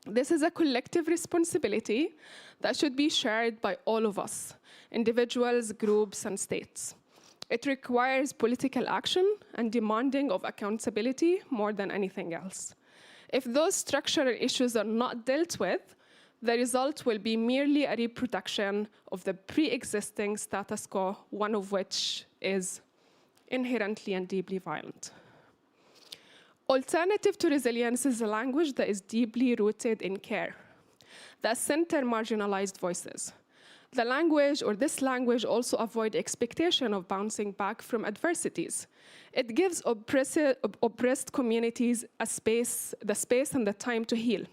This is a collective responsibility that should be shared by all of us, individuals, groups, and states. It requires political action and demanding of accountability more than anything else. If those structural issues are not dealt with, the result will be merely a reproduction of the pre-existing status quo, one of which is inherently and deeply violent. Alternative to resilience is a language that is deeply rooted in care, that center marginalized voices. The language, or this language, also avoids expectation of bouncing back from adversities. It gives oppressed communities the space and the time to heal.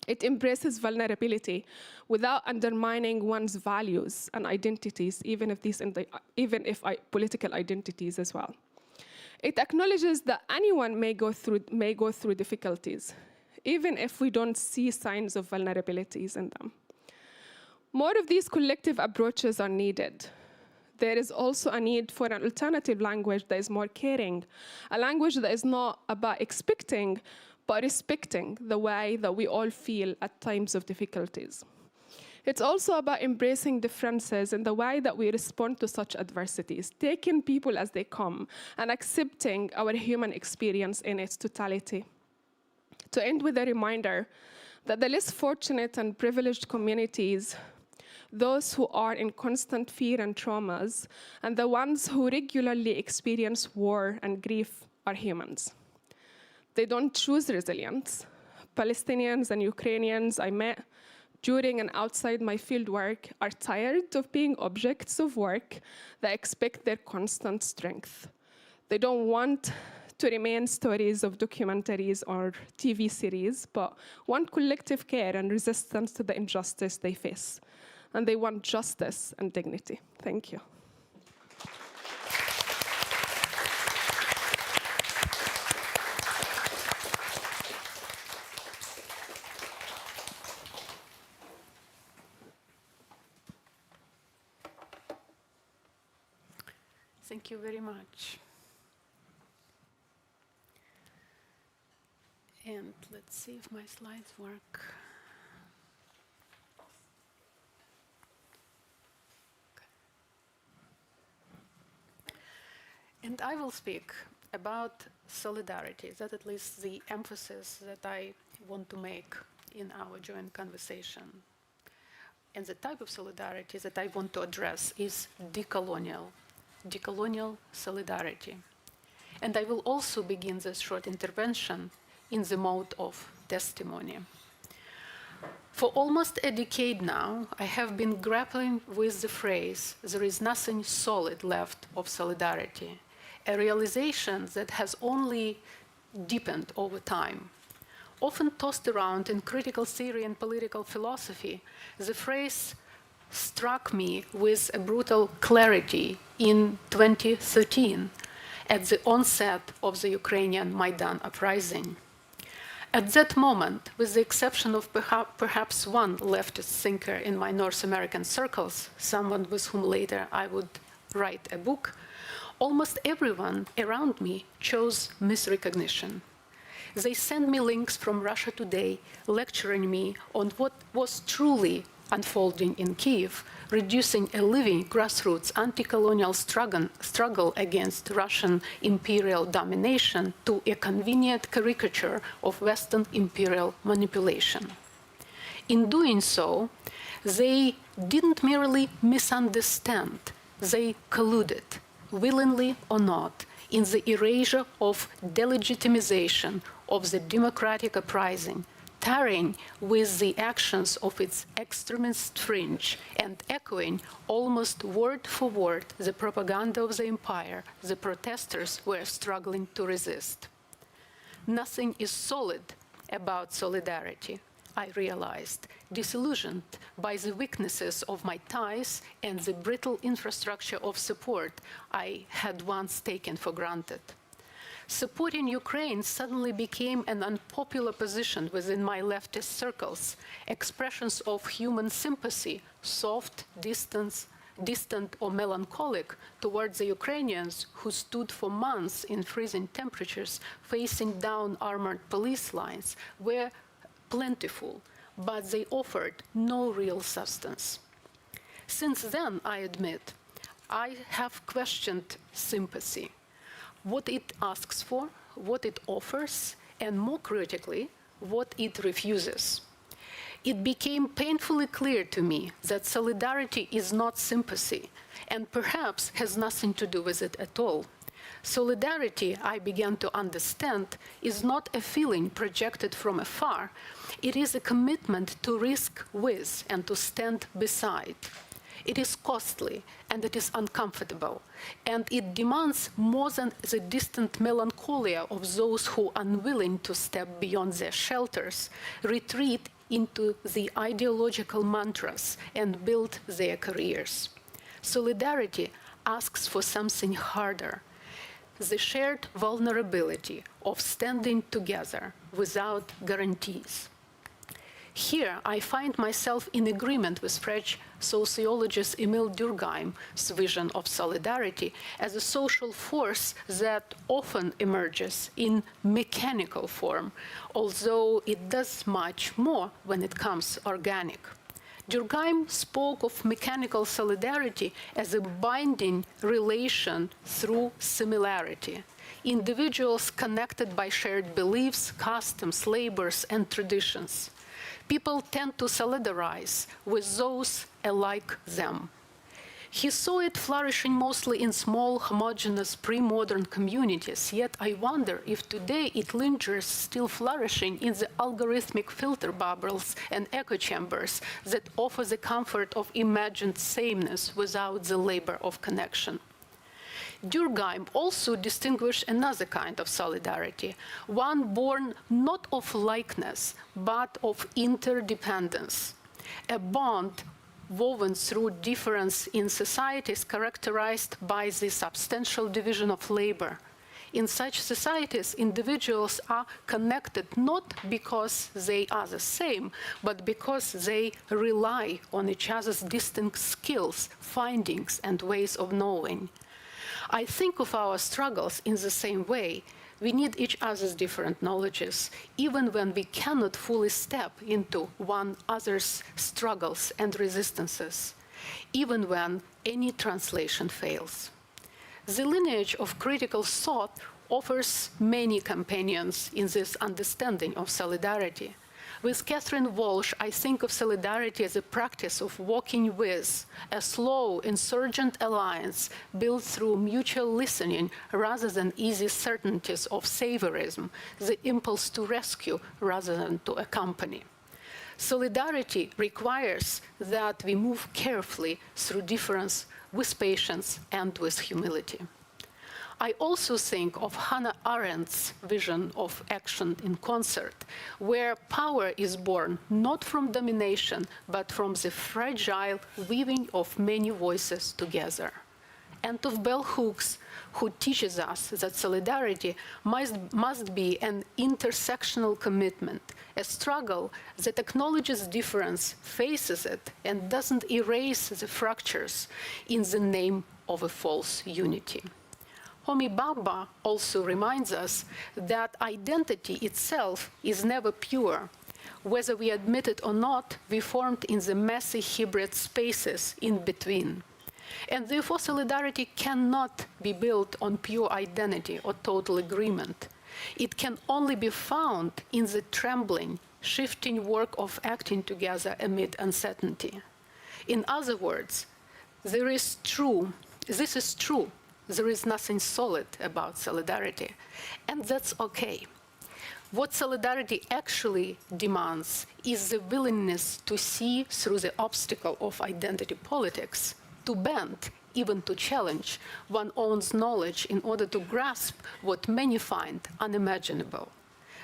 It embraces vulnerability without undermining one's values and identities, even if political identities as well. It acknowledges that anyone may go through difficulties, even if we don't see signs of vulnerabilities in them. More of these collective approaches are needed. There is also a need for an alternative language that is more caring, a language that is not about expecting, but respecting the way that we all feel at times of difficulties. It's also about embracing differences in the way that we respond to such adversities, taking people as they come, and accepting our human experience in its totality. To end with a reminder that the less fortunate and privileged communities, those who are in constant fear and traumas, and the ones who regularly experience war and grief are humans. They don't choose resilience. Palestinians and Ukrainians I met during and outside my fieldwork are tired of being objects of work that expect their constant strength. They don't want to remain stories of documentaries or TV series, but want collective care and resistance to the injustice they face. And they want justice and dignity. Thank you. Thank you very much. And let's see if my slides work. And I will speak about solidarity. That at least the emphasis that I want to make in our joint conversation. And the type of solidarity that I want to address is decolonial solidarity. And I will also begin this short intervention in the mode of testimony. For almost a decade now, I have been grappling with the phrase, "there is nothing solid left of solidarity," a realization that has only deepened over time. Often tossed around in critical theory and political philosophy, the phrase struck me with a brutal clarity in 2013 at the onset of the Ukrainian Maidan uprising. At that moment, with the exception of perhaps one leftist thinker in my North American circles, someone with whom later I would write a book, almost everyone around me chose misrecognition. They sent me links from Russia Today, lecturing me on what was truly unfolding in Kyiv, reducing a living grassroots anti-colonial struggle against Russian imperial domination to a convenient caricature of Western imperial manipulation. In doing so, they didn't merely misunderstand, they colluded, willingly or not, in the erasure of delegitimization of the democratic uprising, tarring with the actions of its extremist fringe and echoing almost word for word the propaganda of the empire the protesters were struggling to resist. Nothing is solid about solidarity, I realized, disillusioned by the weaknesses of my ties and the brittle infrastructure of support I had once taken for granted. Supporting Ukraine suddenly became an unpopular position within my leftist circles. Expressions of human sympathy, soft, distant or melancholic towards the Ukrainians who stood for months in freezing temperatures facing down armored police lines, were plentiful, but they offered no real substance. Since then, I admit, I have questioned sympathy, what it asks for, what it offers, and more critically, what it refuses. It became painfully clear to me that solidarity is not sympathy, and perhaps has nothing to do with it at all. Solidarity, I began to understand, is not a feeling projected from afar. It is a commitment to risk with and to stand beside. It is costly and it is uncomfortable, and it demands more than the distant melancholia of those who, unwilling to step beyond their shelters, retreat into the ideological mantras and build their careers. Solidarity asks for something harder, the shared vulnerability of standing together without guarantees. Here, I find myself in agreement with French sociologist Émile Durkheim's vision of solidarity as a social force that often emerges in mechanical form, although it does much more when it comes organic. Durkheim spoke of mechanical solidarity as a binding relation through similarity. Individuals connected by shared beliefs, customs, labors, and traditions. People tend to solidarize with those alike them. He saw it flourishing mostly in small, homogeneous, pre-modern communities, yet I wonder if today it lingers still flourishing in the algorithmic filter bubbles and echo chambers that offer the comfort of imagined sameness without the labor of connection. Durkheim also distinguished another kind of solidarity, one born not of likeness, but of interdependence, a bond woven through difference in societies characterized by the substantial division of labor. In such societies, individuals are connected not because they are the same, but because they rely on each other's distinct skills, findings, and ways of knowing. I think of our struggles in the same way. We need each other's different knowledges, even when we cannot fully step into one other's struggles and resistances, even when any translation fails. The lineage of critical thought offers many companions in this understanding of solidarity. With Catherine Walsh, I think of solidarity as a practice of walking with, a slow, insurgent alliance built through mutual listening rather than easy certainties of saviorism, the impulse to rescue rather than to accompany. Solidarity requires that we move carefully through difference with patience and with humility. I also think of Hannah Arendt's vision of action in concert, where power is born not from domination, but from the fragile weaving of many voices together. And of bell hooks, who teaches us that solidarity must be an intersectional commitment, a struggle that acknowledges difference, faces it, and doesn't erase the fractures in the name of a false unity. Homi Bhabha also reminds us that identity itself is never pure. Whether we admit it or not, we formed in the messy hybrid spaces in between. And therefore, solidarity cannot be built on pure identity or total agreement. It can only be found in the trembling, shifting work of acting together amid uncertainty. In other words, this is true. There is nothing solid about solidarity, and that's okay. What solidarity actually demands is the willingness to see through the obstacle of identity politics, to bend, even to challenge one's own knowledge in order to grasp what many find unimaginable,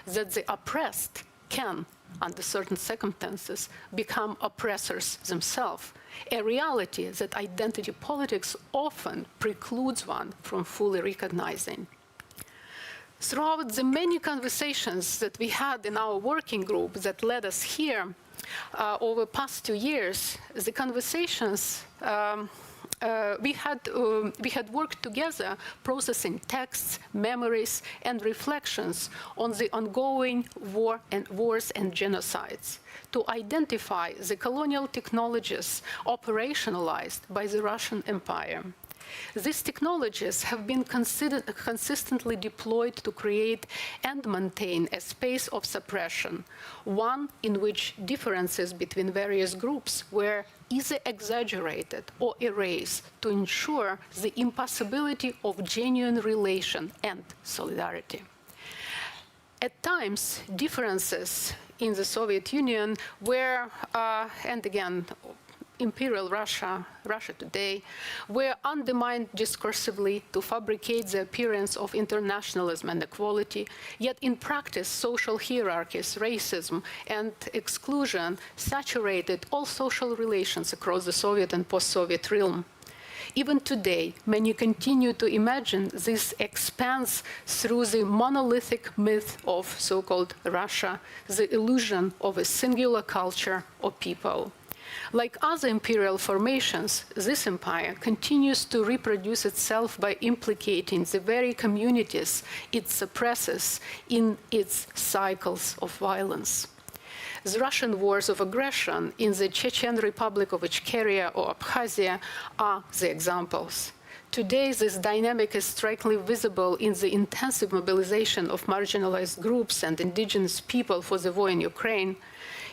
that the oppressed can, under certain circumstances, become oppressors themselves, a reality that identity politics often precludes one from fully recognizing. Throughout the many conversations that we had in our working group that led us here over the past 2 years, the conversations we had worked together processing texts, memories, and reflections on the ongoing wars and genocides to identify the colonial technologies operationalized by the Russian Empire. These technologies have been consistently deployed to create and maintain a space of suppression, one in which differences between various groups were either exaggerated or erased to ensure the impossibility of genuine relation and solidarity. At times, differences in the Soviet Union were, and again, imperial Russia today, were undermined discursively to fabricate the appearance of internationalism and equality, yet in practice, social hierarchies, racism, and exclusion saturated all social relations across the Soviet and post-Soviet realm. Even today, many continue to imagine this expanse through the monolithic myth of so-called Russia, the illusion of a singular culture or people. Like other imperial formations, this empire continues to reproduce itself by implicating the very communities it suppresses in its cycles of violence. The Russian wars of aggression in the Chechen Republic of Ichkeria or Abkhazia are the examples. Today, this dynamic is strikingly visible in the intensive mobilization of marginalized groups and indigenous people for the war in Ukraine,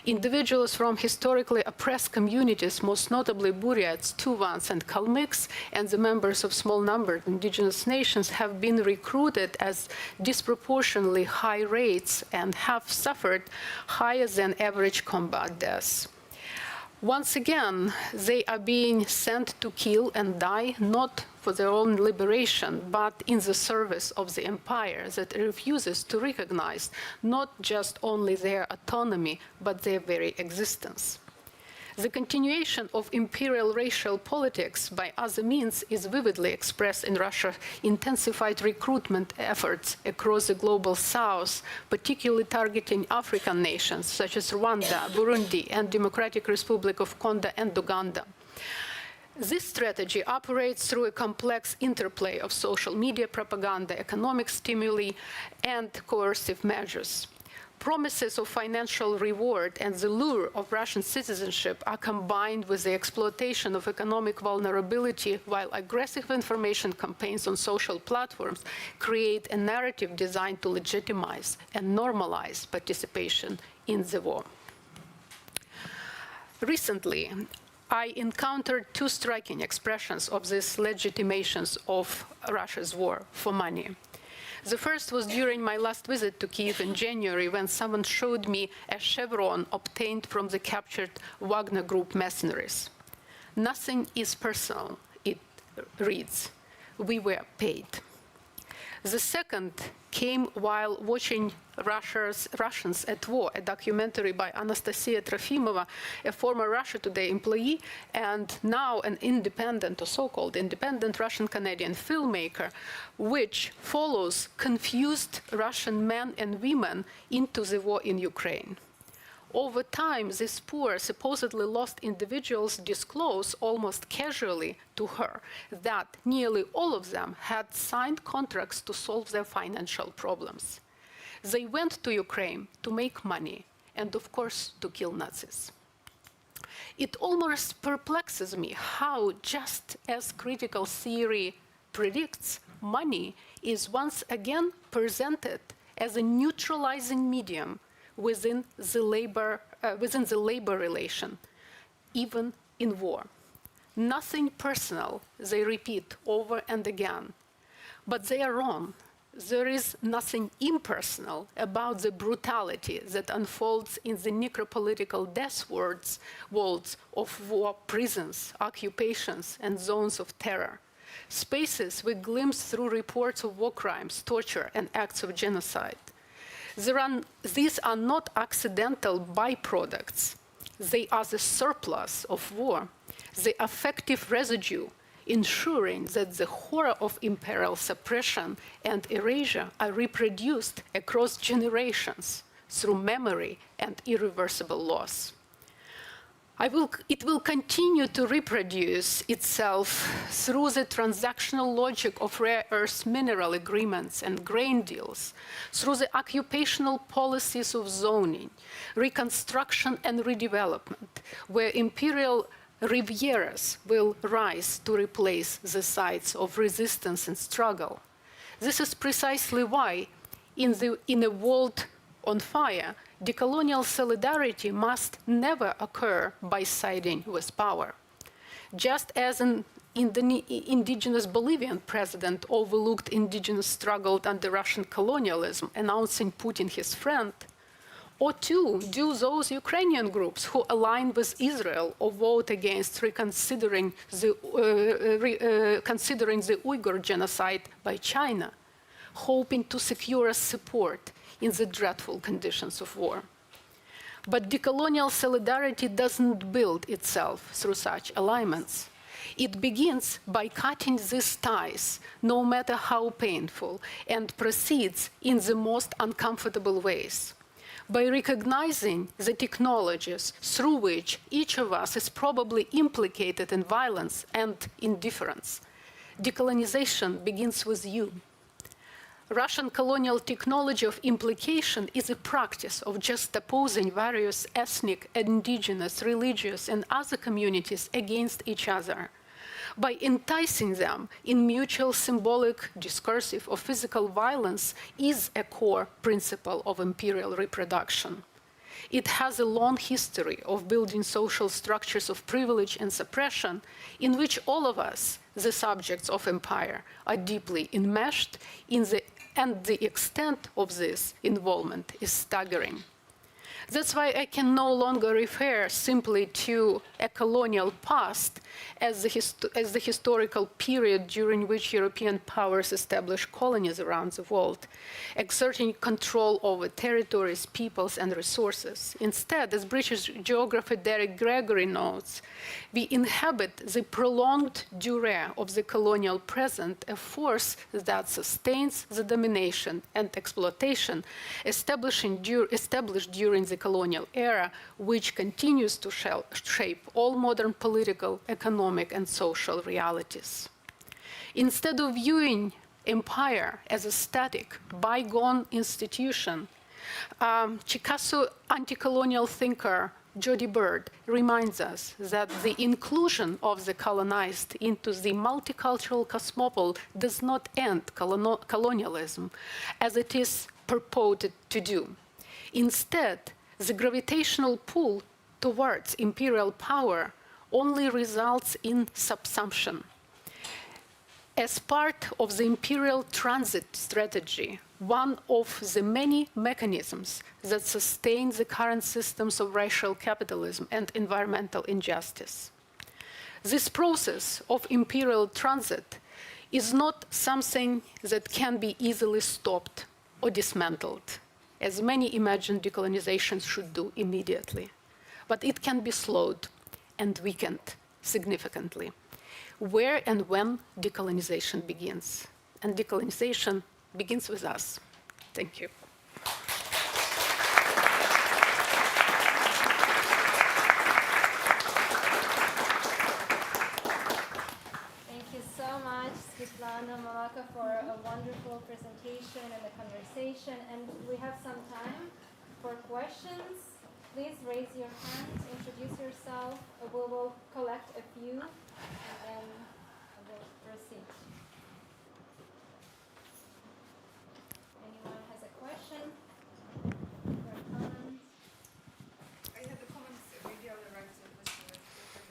Individuals from historically oppressed communities, most notably Buryats, Tuvans, and Kalmyks, and the members of small-numbered indigenous nations have been recruited at disproportionately high rates and have suffered higher than average combat deaths. Once again, they are being sent to kill and die, not for their own liberation, but in the service of the empire that refuses to recognize not just only their autonomy, but their very existence. The continuation of imperial racial politics by other means is vividly expressed in Russia's intensified recruitment efforts across the global south, particularly targeting African nations such as Rwanda, Burundi, and Democratic Republic of Congo and Uganda. This strategy operates through a complex interplay of social media propaganda, economic stimuli, and coercive measures. Promises of financial reward and the lure of Russian citizenship are combined with the exploitation of economic vulnerability, while aggressive information campaigns on social platforms create a narrative designed to legitimize and normalize participation in the war. Recently, I encountered two striking expressions of these legitimations of Russia's war for money. The first was during my last visit to Kyiv in January, when someone showed me a chevron obtained from the captured Wagner Group mercenaries. Nothing is personal, it reads. We were paid. The second came while watching Russians at War, a documentary by Anastasia Trofimova, a former Russia Today employee and now an independent or so-called independent Russian-Canadian filmmaker, which follows confused Russian men and women into the war in Ukraine. Over time, these poor, supposedly lost individuals disclose almost casually to her that nearly all of them had signed contracts to solve their financial problems. They went to Ukraine to make money and, of course, to kill Nazis. It almost perplexes me how, just as critical theory predicts, money is once again presented as a neutralizing medium within the labor relation, even in war. Nothing personal, they repeat over and again. But they are wrong. There is nothing impersonal about the brutality that unfolds in the necropolitical death worlds of war prisons, occupations, and zones of terror. Spaces we glimpse through reports of war crimes, torture, and acts of genocide. These are not accidental byproducts. They are the surplus of war, the affective residue, ensuring that the horror of imperial suppression and erasure are reproduced across generations through memory and irreversible loss. It will continue to reproduce itself through the transactional logic of rare earth mineral agreements and grain deals, through the occupational policies of zoning, reconstruction and redevelopment, where imperial rivieras will rise to replace the sites of resistance and struggle. This is precisely why, in a world on fire, decolonial solidarity must never occur by siding with power. Just as an indigenous Bolivian president overlooked indigenous struggle under Russian colonialism, announcing Putin his friend, or too do those Ukrainian groups who align with Israel or vote against considering the Uyghur genocide by China, hoping to secure support in the dreadful conditions of war. But decolonial solidarity doesn't build itself through such alignments. It begins by cutting these ties, no matter how painful, and proceeds in the most uncomfortable ways. By recognizing the technologies through which each of us is probably implicated in violence and indifference. Decolonization begins with you. Russian colonial technology of implication is a practice of juxtaposing various ethnic, indigenous, religious, and other communities against each other, by enticing them in mutual symbolic, discursive, or physical violence is a core principle of imperial reproduction. it has a long history of building social structures of privilege and suppression in which all of us, the subjects of empire, are deeply enmeshed and the extent of this involvement is staggering. That's why I can no longer refer simply to a colonial past as the historical period during which European powers established colonies around the world, exerting control over territories, peoples, and resources. Instead, as British geographer Derek Gregory notes, we inhabit the prolonged durée of the colonial present, a force that sustains the domination and exploitation established during the colonial era, which continues to shape all modern political, economic, and social realities. Instead of viewing empire as a static, bygone institution, Chicago anti-colonial thinker Jody Bird reminds us that the inclusion of the colonized into the multicultural cosmopole does not end colonialism, as it is purported to do. Instead, the gravitational pull towards imperial power only results in subsumption. As part of the imperial transit strategy, one of the many mechanisms that sustain the current systems of racial capitalism and environmental injustice. This process of imperial transit is not something that can be easily stopped or dismantled, as many imagine decolonization should do immediately. But it can be slowed and weakened significantly, where and when decolonization begins. And decolonization begins with us. Thank you. Thank you so much, SVITLANA, Malaka, for a wonderful presentation and a conversation. And we have some time for questions. Please raise your hand, introduce yourself. We will collect a few, and then we'll proceed. Anyone has a question or a comment? I have the comments maybe on the right side.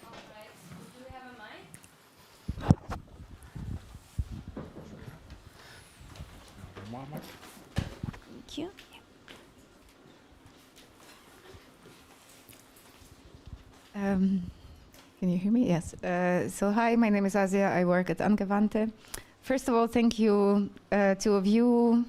All right. Do we have a mic? Thank you. Can you hear me? Yes. So hi, my name is Asia. I work at Angewandte. First of all, thank you, two of you.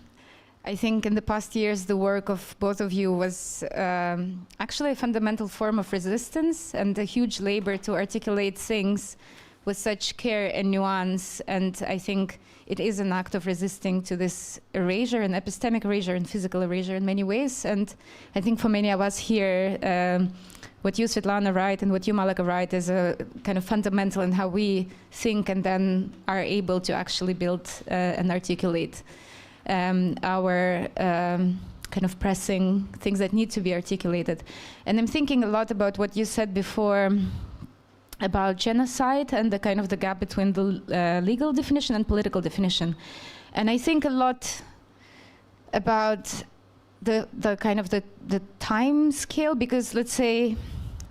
I think in the past years, the work of both of you was actually a fundamental form of resistance and a huge labor to articulate things with such care and nuance. And I think it is an act of resisting to this erasure, an epistemic erasure and physical erasure in many ways. And I think for many of us here, what you, SVITLANA, write and what you, Malaka, write is a kind of fundamental in how we think and then are able to actually build and articulate our kind of pressing things that need to be articulated. And I'm thinking a lot about what you said before about genocide and the kind of the gap between the legal definition and political definition. And I think a lot about the kind of the time scale, because let's say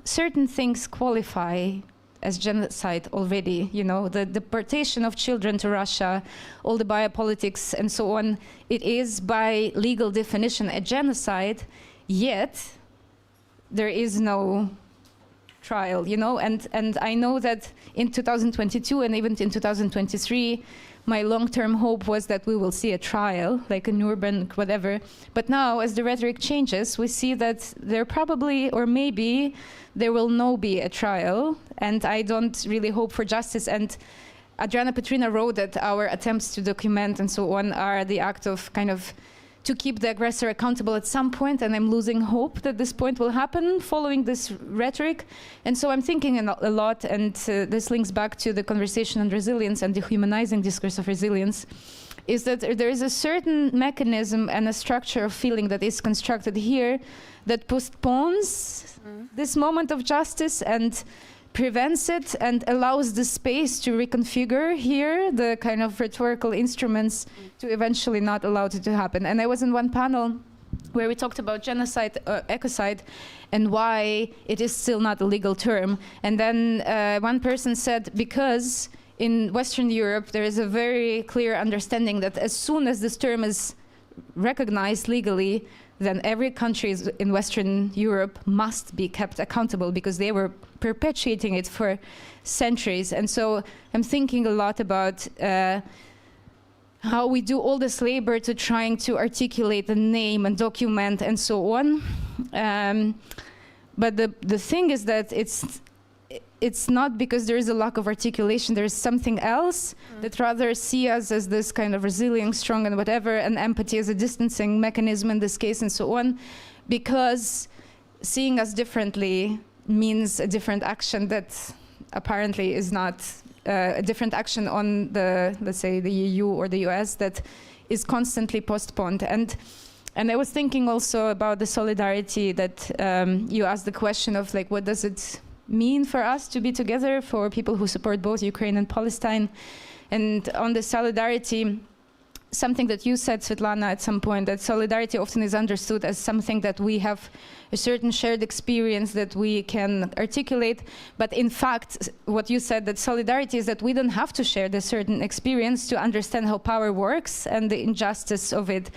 certain things qualify as genocide already, you know, the deportation of children to Russia, all the biopolitics and so on, it is by legal definition a genocide, yet there is no trial, you know, and I know that in 2022 and even in 2023, my long-term hope was that we will see a trial, like a Nuremberg, whatever. But now, as the rhetoric changes, we see that there probably, or maybe, there will no be a trial. And I don't really hope for justice. And Adriana Petrina wrote that our attempts to document and so on are the act of kind of to keep the aggressor accountable at some point, and I'm losing hope that this point will happen following this rhetoric. And so I'm thinking a lot, and this links back to the conversation on resilience and the humanizing discourse of resilience, is that there is a certain mechanism and a structure of feeling that is constructed here that postpones this moment of justice and prevents it and allows the space to reconfigure here the kind of rhetorical instruments to eventually not allow it to happen. And I was in one panel where we talked about genocide, ecocide, and why it is still not a legal term. And then one person said, because in Western Europe, there is a very clear understanding that as soon as this term is recognized legally, then every country in Western Europe must be kept accountable because they were perpetuating it for centuries. And so I'm thinking a lot about how we do all this labor to trying to articulate the name and document and so on. But the thing is that it's not because there is a lack of articulation, there is something else that rather see us as this kind of resilient, strong and whatever, and empathy as a distancing mechanism in this case and so on, because seeing us differently means a different action that apparently is not a different action on the, let's say, the EU or the US that is constantly postponed. And I was thinking also about the solidarity that you asked the question of, like, what does it mean for us to be together, for people who support both Ukraine and Palestine? And on the solidarity, something that you said, Svetlana, at some point, that solidarity often is understood as something that we have a certain shared experience that we can articulate. But in fact, what you said, that solidarity is that we don't have to share the certain experience to understand how power works and the injustice of it.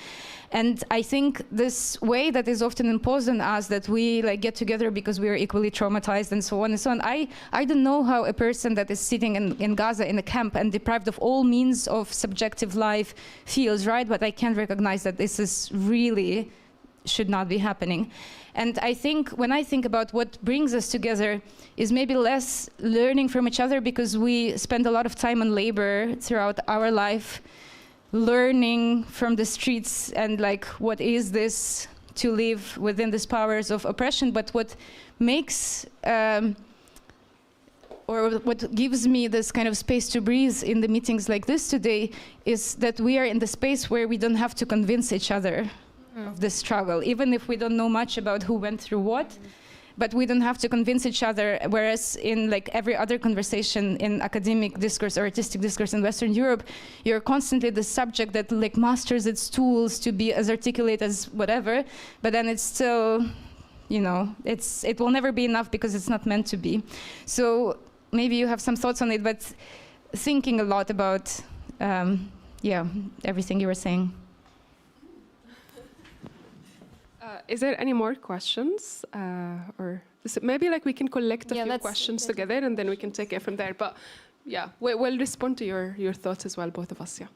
And I think this way that is often imposed on us, that we like get together because we are equally traumatized and so on and so on. I don't know how a person that is sitting in Gaza in a camp and deprived of all means of subjective life feels, right? But I can recognize that this is really should not be happening. And I think when I think about what brings us together is maybe less learning from each other, because we spend a lot of time and labor throughout our life learning from the streets and like what is this to live within these powers of oppression. But what makes or what gives me this kind of space to breathe in the meetings like this today is that we are in the space where we don't have to convince each other of the struggle, even if we don't know much about who went through what. But we don't have to convince each other, whereas in like every other conversation in academic discourse or artistic discourse in Western Europe, you're constantly the subject that like masters its tools to be as articulate as whatever, but then it's still, you know, it will never be enough because it's not meant to be. So maybe you have some thoughts on it, but thinking a lot about, yeah, everything you were saying. Is there any more questions? Or maybe like we can collect a few questions together and then we can take it from there. But yeah, we'll respond to your thoughts as well, both of us, yeah.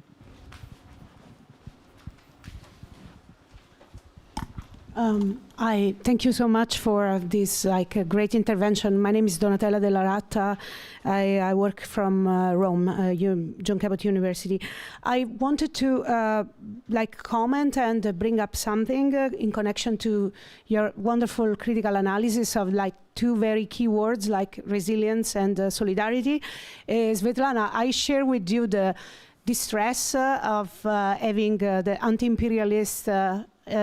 I thank you so much for this great intervention. My name is Donatella Della Ratta. I work from Rome, John Cabot University. I wanted to comment and bring up something in connection to your wonderful critical analysis of two very key words like resilience and solidarity. Svetlana, I share with you the distress of having the anti-imperialist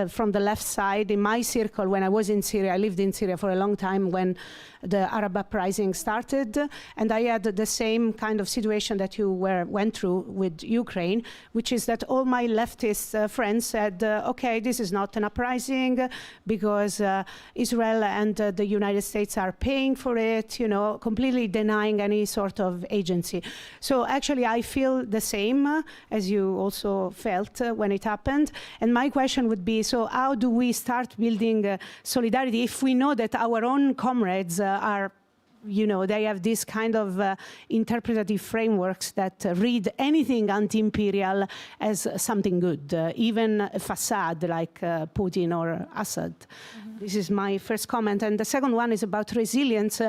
from the left side in my circle. When I was in Syria, I lived in Syria for a long time when the Arab uprising started, and I had the same kind of situation that you went through with Ukraine, which is that all my leftist friends said, okay, this is not an uprising because Israel and the United States are paying for it, you know, completely denying any sort of agency. So actually I feel the same as you also felt when it happened. And my question would be, so how do we start building solidarity if we know that our own comrades are, you know, they have this kind of interpretative frameworks that read anything anti-imperial as something good, even a facade like Putin or Assad. This is my first comment. And the second one is about resilience.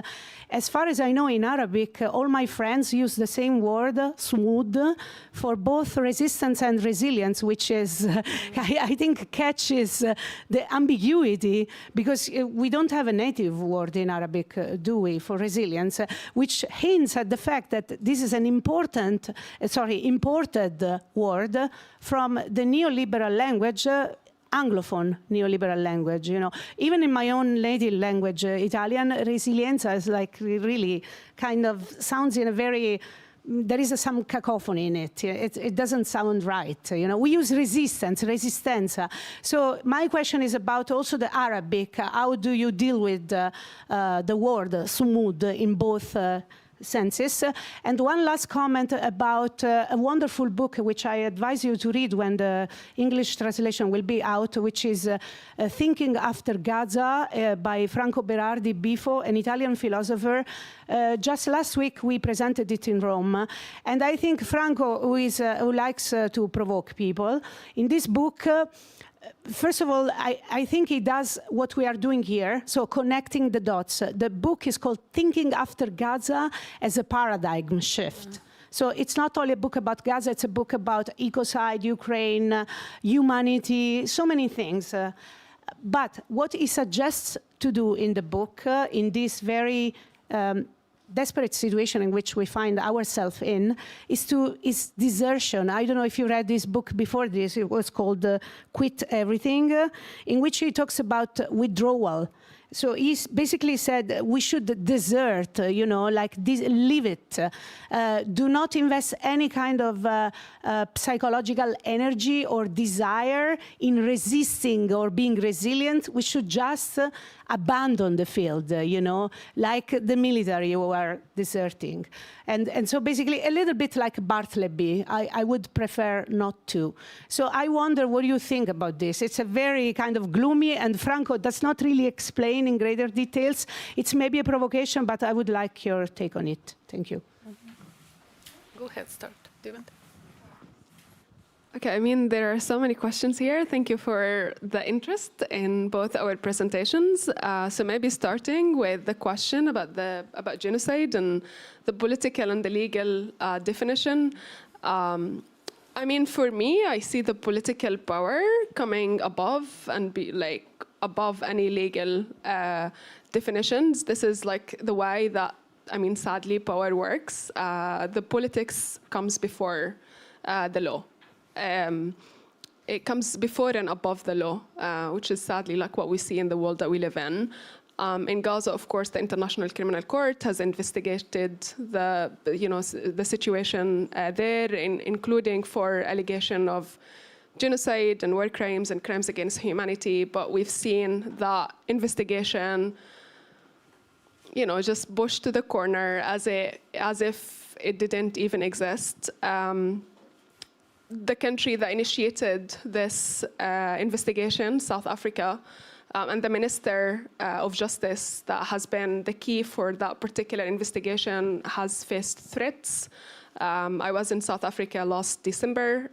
As far as I know, in Arabic, all my friends use the same word, smud, for both resistance and resilience, which is, I think, catches the ambiguity, because we don't have a native word in Arabic, do we, for resilience, which hints at the fact that this is an imported word from the neoliberal language, Anglophone neoliberal language, you know. Even in my own native language, Italian, resilienza is like really kind of sounds in a very there is some cacophony in it. It doesn't sound right. We use resistenza. So my question is about also the Arabic. How do you deal with the word sumud in both senses? And one last comment about a wonderful book which I advise you to read when the English translation will be out, which is Thinking After Gaza by Franco Berardi Bifo, an Italian philosopher. Just last week we presented it in Rome, and I think Franco, who likes to provoke people, in this book, first of all, I think he does what we are doing here, so connecting the dots. The book is called Thinking After Gaza as a Paradigm Shift. So it's not only a book about Gaza, it's a book about ecocide, Ukraine, humanity, so many things. But what he suggests to do in the book, in this very desperate situation in which we find ourselves in, is desertion. I don't know if you read this book before this. It was called Quit Everything, in which he talks about withdrawal. So he basically said we should desert, leave it. Do not invest any kind of psychological energy or desire in resisting or being resilient. We should just abandon the field, like the military who are deserting. And so basically a little bit like Bartleby, I would prefer not to. So I wonder what you think about this. It's a very kind of gloomy, and Franco does not really explain in greater details. It's maybe a provocation, but I would like your take on it. Thank you. Go ahead, start. Do you want? Okay, I mean, there are so many questions here. Thank you for the interest in both our presentations. So maybe starting with the question about genocide and the political and the legal definition. I mean, for me, I see the political power coming above and be like above any legal definitions. This is like the way that, I mean, sadly, power works. The politics comes before the law. It comes before and above the law, which is sadly like what we see in the world that we live in. In Gaza, of course, the International Criminal Court has investigated the situation there, including for allegation of genocide and war crimes and crimes against humanity. But we've seen that investigation, just pushed to the corner as if it didn't even exist. The country that initiated this investigation, South Africa, and the Minister of Justice that has been the key for that particular investigation has faced threats. I was in South Africa last December,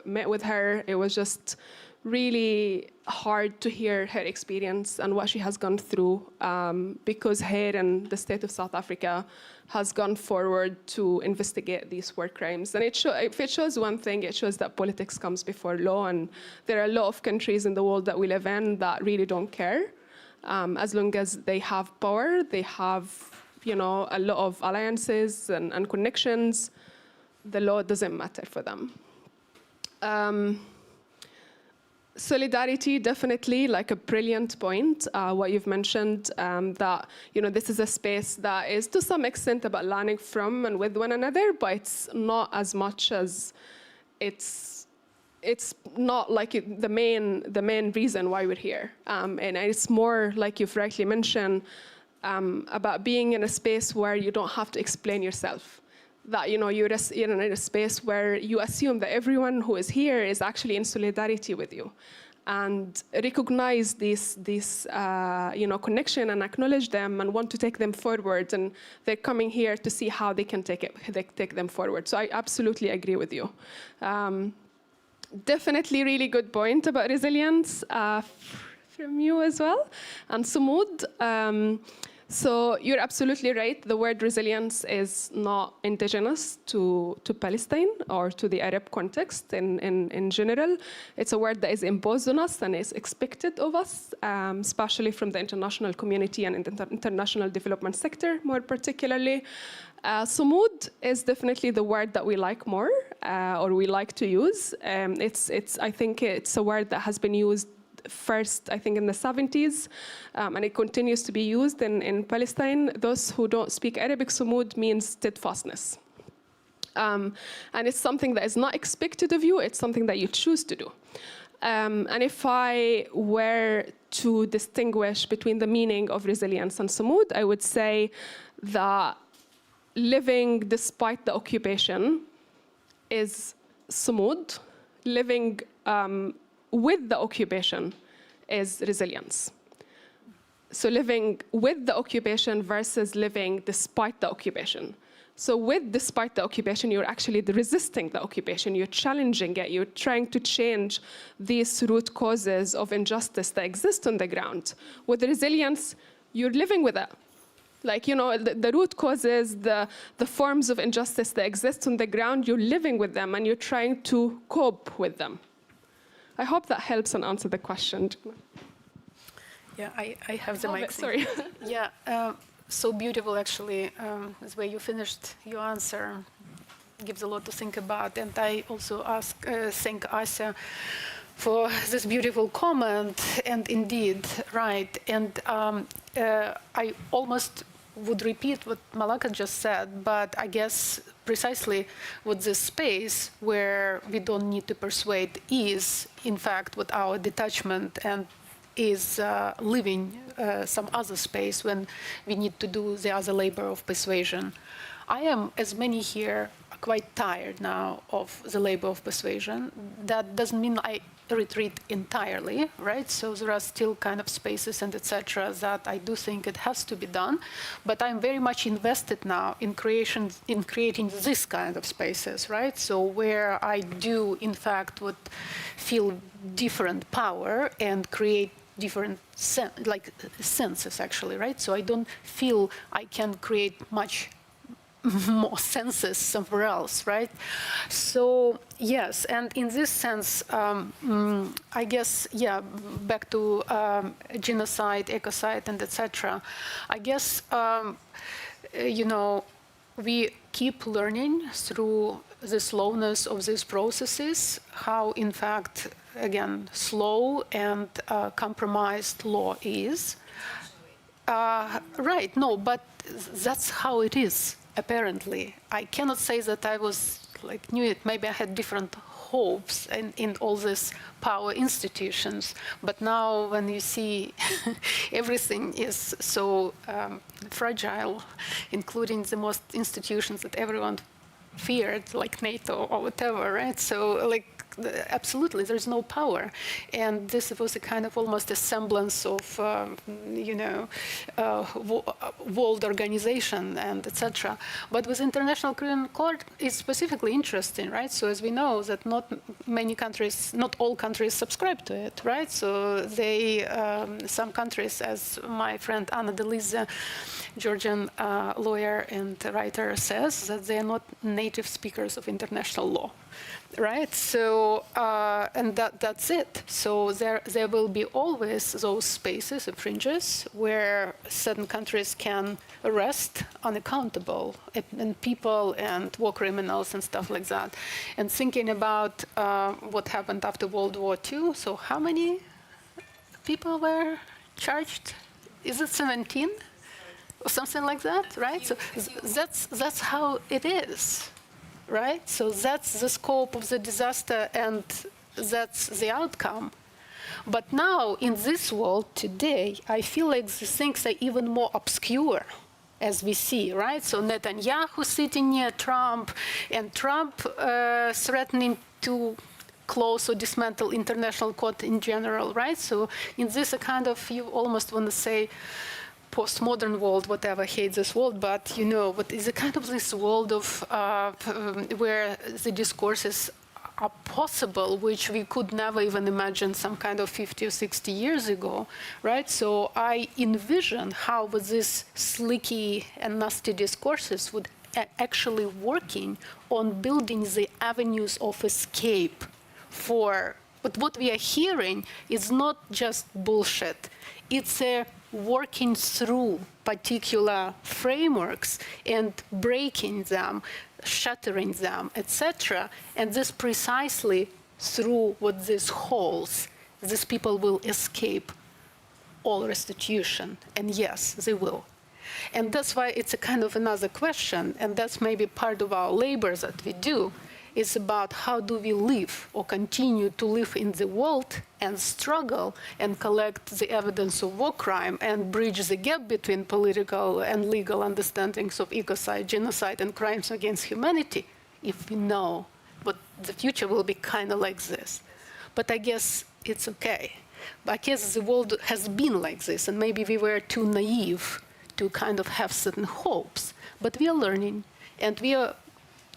met with her. It was just really hard to hear her experience and what she has gone through, because her and the state of South Africa has gone forward to investigate these war crimes. And if it shows one thing, it shows that politics comes before law, and there are a lot of countries in the world that we live in that really don't care. As long as they have power, they have a lot of alliances and connections, the law doesn't matter for them. Solidarity, definitely, like a brilliant point, what you've mentioned, that this is a space that is to some extent about learning from and with one another, but it's not as much as it's not like the main reason why we're here, and it's more, like you've rightly mentioned, about being in a space where you don't have to explain yourself. That you're in a space where you assume that everyone who is here is actually in solidarity with you, and recognize this connection and acknowledge them and want to take them forward, and they're coming here to see how they can take them forward. So I absolutely agree with you. Definitely, really good point about resilience from you as well, and Sumud. So you're absolutely right. The word resilience is not indigenous to Palestine or to the Arab context in general. It's a word that is imposed on us and is expected of us, especially from the international community and in the international development sector, more particularly. Sumud is definitely the word that we like more, or we like to use. I think it's a word that has been used first, I think, in the 70s, and it continues to be used in Palestine. Those who don't speak Arabic, Sumud means steadfastness. And it's something that is not expected of you, it's something that you choose to do. And if I were to distinguish between the meaning of resilience and sumud, I would say that living despite the occupation is sumud. Living with the occupation is resilience. So living with the occupation versus living despite the occupation. So despite the occupation, you're actually resisting the occupation, you're challenging it, you're trying to change these root causes of injustice that exist on the ground. With resilience, you're living with it. Like, you know, the root causes, the forms of injustice that exist on the ground, you're living with them and you're trying to cope with them. I hope that helps and answer the question. Yeah, I have the mic. Sorry. Yeah, so beautiful, actually. The way you finished your answer gives a lot to think about. And I also thank Asya for this beautiful comment. And indeed, right. And I almost would repeat what Malaka just said, but I guess precisely what this space where we don't need to persuade is, in fact, what our detachment and is living some other space when we need to do the other labor of persuasion. I am, as many here, quite tired now of the labor of persuasion. That doesn't mean I retreat entirely, right? So there are still kind of spaces and etc. that I do think it has to be done, but I'm very much invested now in creating this kind of spaces, right? So where I do, in fact, would feel different power and create different senses, actually, right? So I don't feel I can create much more senses somewhere else, right? So yes, and in this sense, I guess, yeah, back to genocide, ecocide, and etc. I guess, you know, we keep learning through the slowness of these processes, how, in fact, again, slow and compromised law is. Right, no, but that's how it is. Apparently, I cannot say that I was knew it. Maybe I had different hopes in all these power institutions. But now, when you see everything is so fragile, including the most institutions that everyone feared, like NATO or whatever, right? So, absolutely, there's no power, and this was a kind of almost a semblance of, you know, world organization and etc. But with International Criminal Court, it's specifically interesting, right? So as we know that not many countries, not all countries subscribe to it, right? So they, some countries, as my friend Anna Delise, Georgian lawyer and writer, says, that they are not native speakers of international law. Right, so and that's it. So there will be always those spaces, fringes, where certain countries can arrest unaccountable and people and war criminals and stuff like that. And thinking about what happened after World War II. So how many people were charged? Is it 17 or something like that? Right. So that's how it is. Right? So that's the scope of the disaster and that's the outcome. But now, in this world today, I feel like the things are even more obscure, as we see, right? So Netanyahu sitting near Trump, and Trump threatening to close or dismantle international court in general, right? So in this kind of, you almost want to say, postmodern world, whatever, hates this world, but you know, what is a kind of this world of where the discourses are possible, which we could never even imagine some kind of 50 or 60 years ago, right? So I envision how with these slicky and nasty discourses would actually working on building the avenues of escape for, but what we are hearing is not just bullshit. It's a working through particular frameworks and breaking them, shattering them, etc. And this precisely through what these holes, these people will escape all restitution. And yes, they will. And that's why it's a kind of another question, and that's maybe part of our labor that we do, is about how do we live or continue to live in the world and struggle and collect the evidence of war crime and bridge the gap between political and legal understandings of ecocide, genocide, and crimes against humanity, if we know what the future will be kind of like this. But I guess it's okay. I guess the world has been like this, and maybe we were too naive to kind of have certain hopes. But we are learning, and we are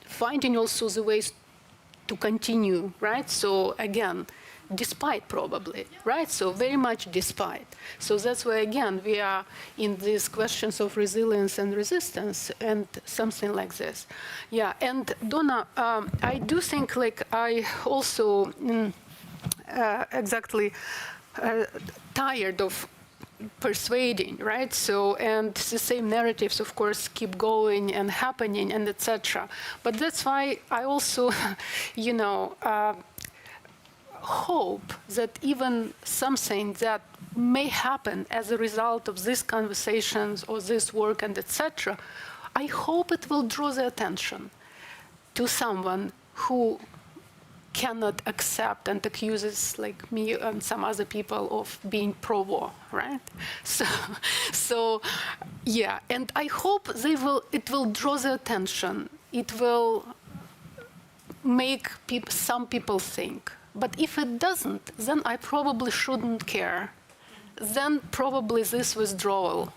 finding also the ways to continue, right? So again, despite probably, right? So very much despite. So that's why, again, we are in these questions of resilience and resistance and something like this. Yeah, and Donna, I do think like I also tired of persuading, right? So, and the same narratives, of course, keep going and happening and etc. But that's why I also, hope that even something that may happen as a result of these conversations or this work and etc., I hope it will draw the attention to someone who cannot accept and accuses like me and some other people of being pro-war, right? So yeah, and I hope it will draw the attention. It will make some people think. But if it doesn't, then I probably shouldn't care. Then probably this withdrawal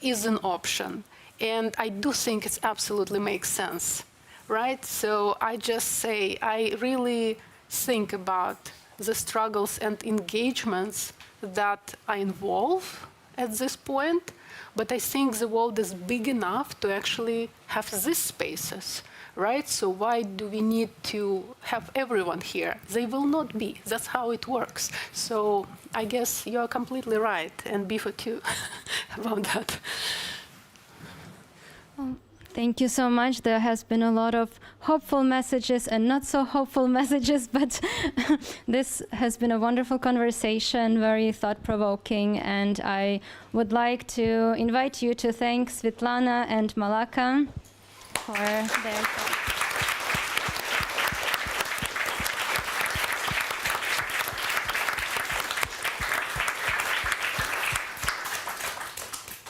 is an option. And I do think it absolutely makes sense. Right? So I just say, I really think about the struggles and engagements that I involve at this point, but I think the world is big enough to actually have these spaces, right? So why do we need to have everyone here? They will not be. That's how it works. So I guess you're completely right, and Bifa too, about that. Thank you so much. There has been a lot of hopeful messages and not so hopeful messages, but this has been a wonderful conversation, very thought-provoking, and I would like to invite you to thank Svitlana and Malaka for their talk.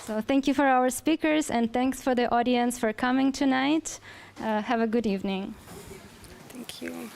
So thank you for our speakers, and thanks for the audience for coming tonight. Have a good evening. Thank you.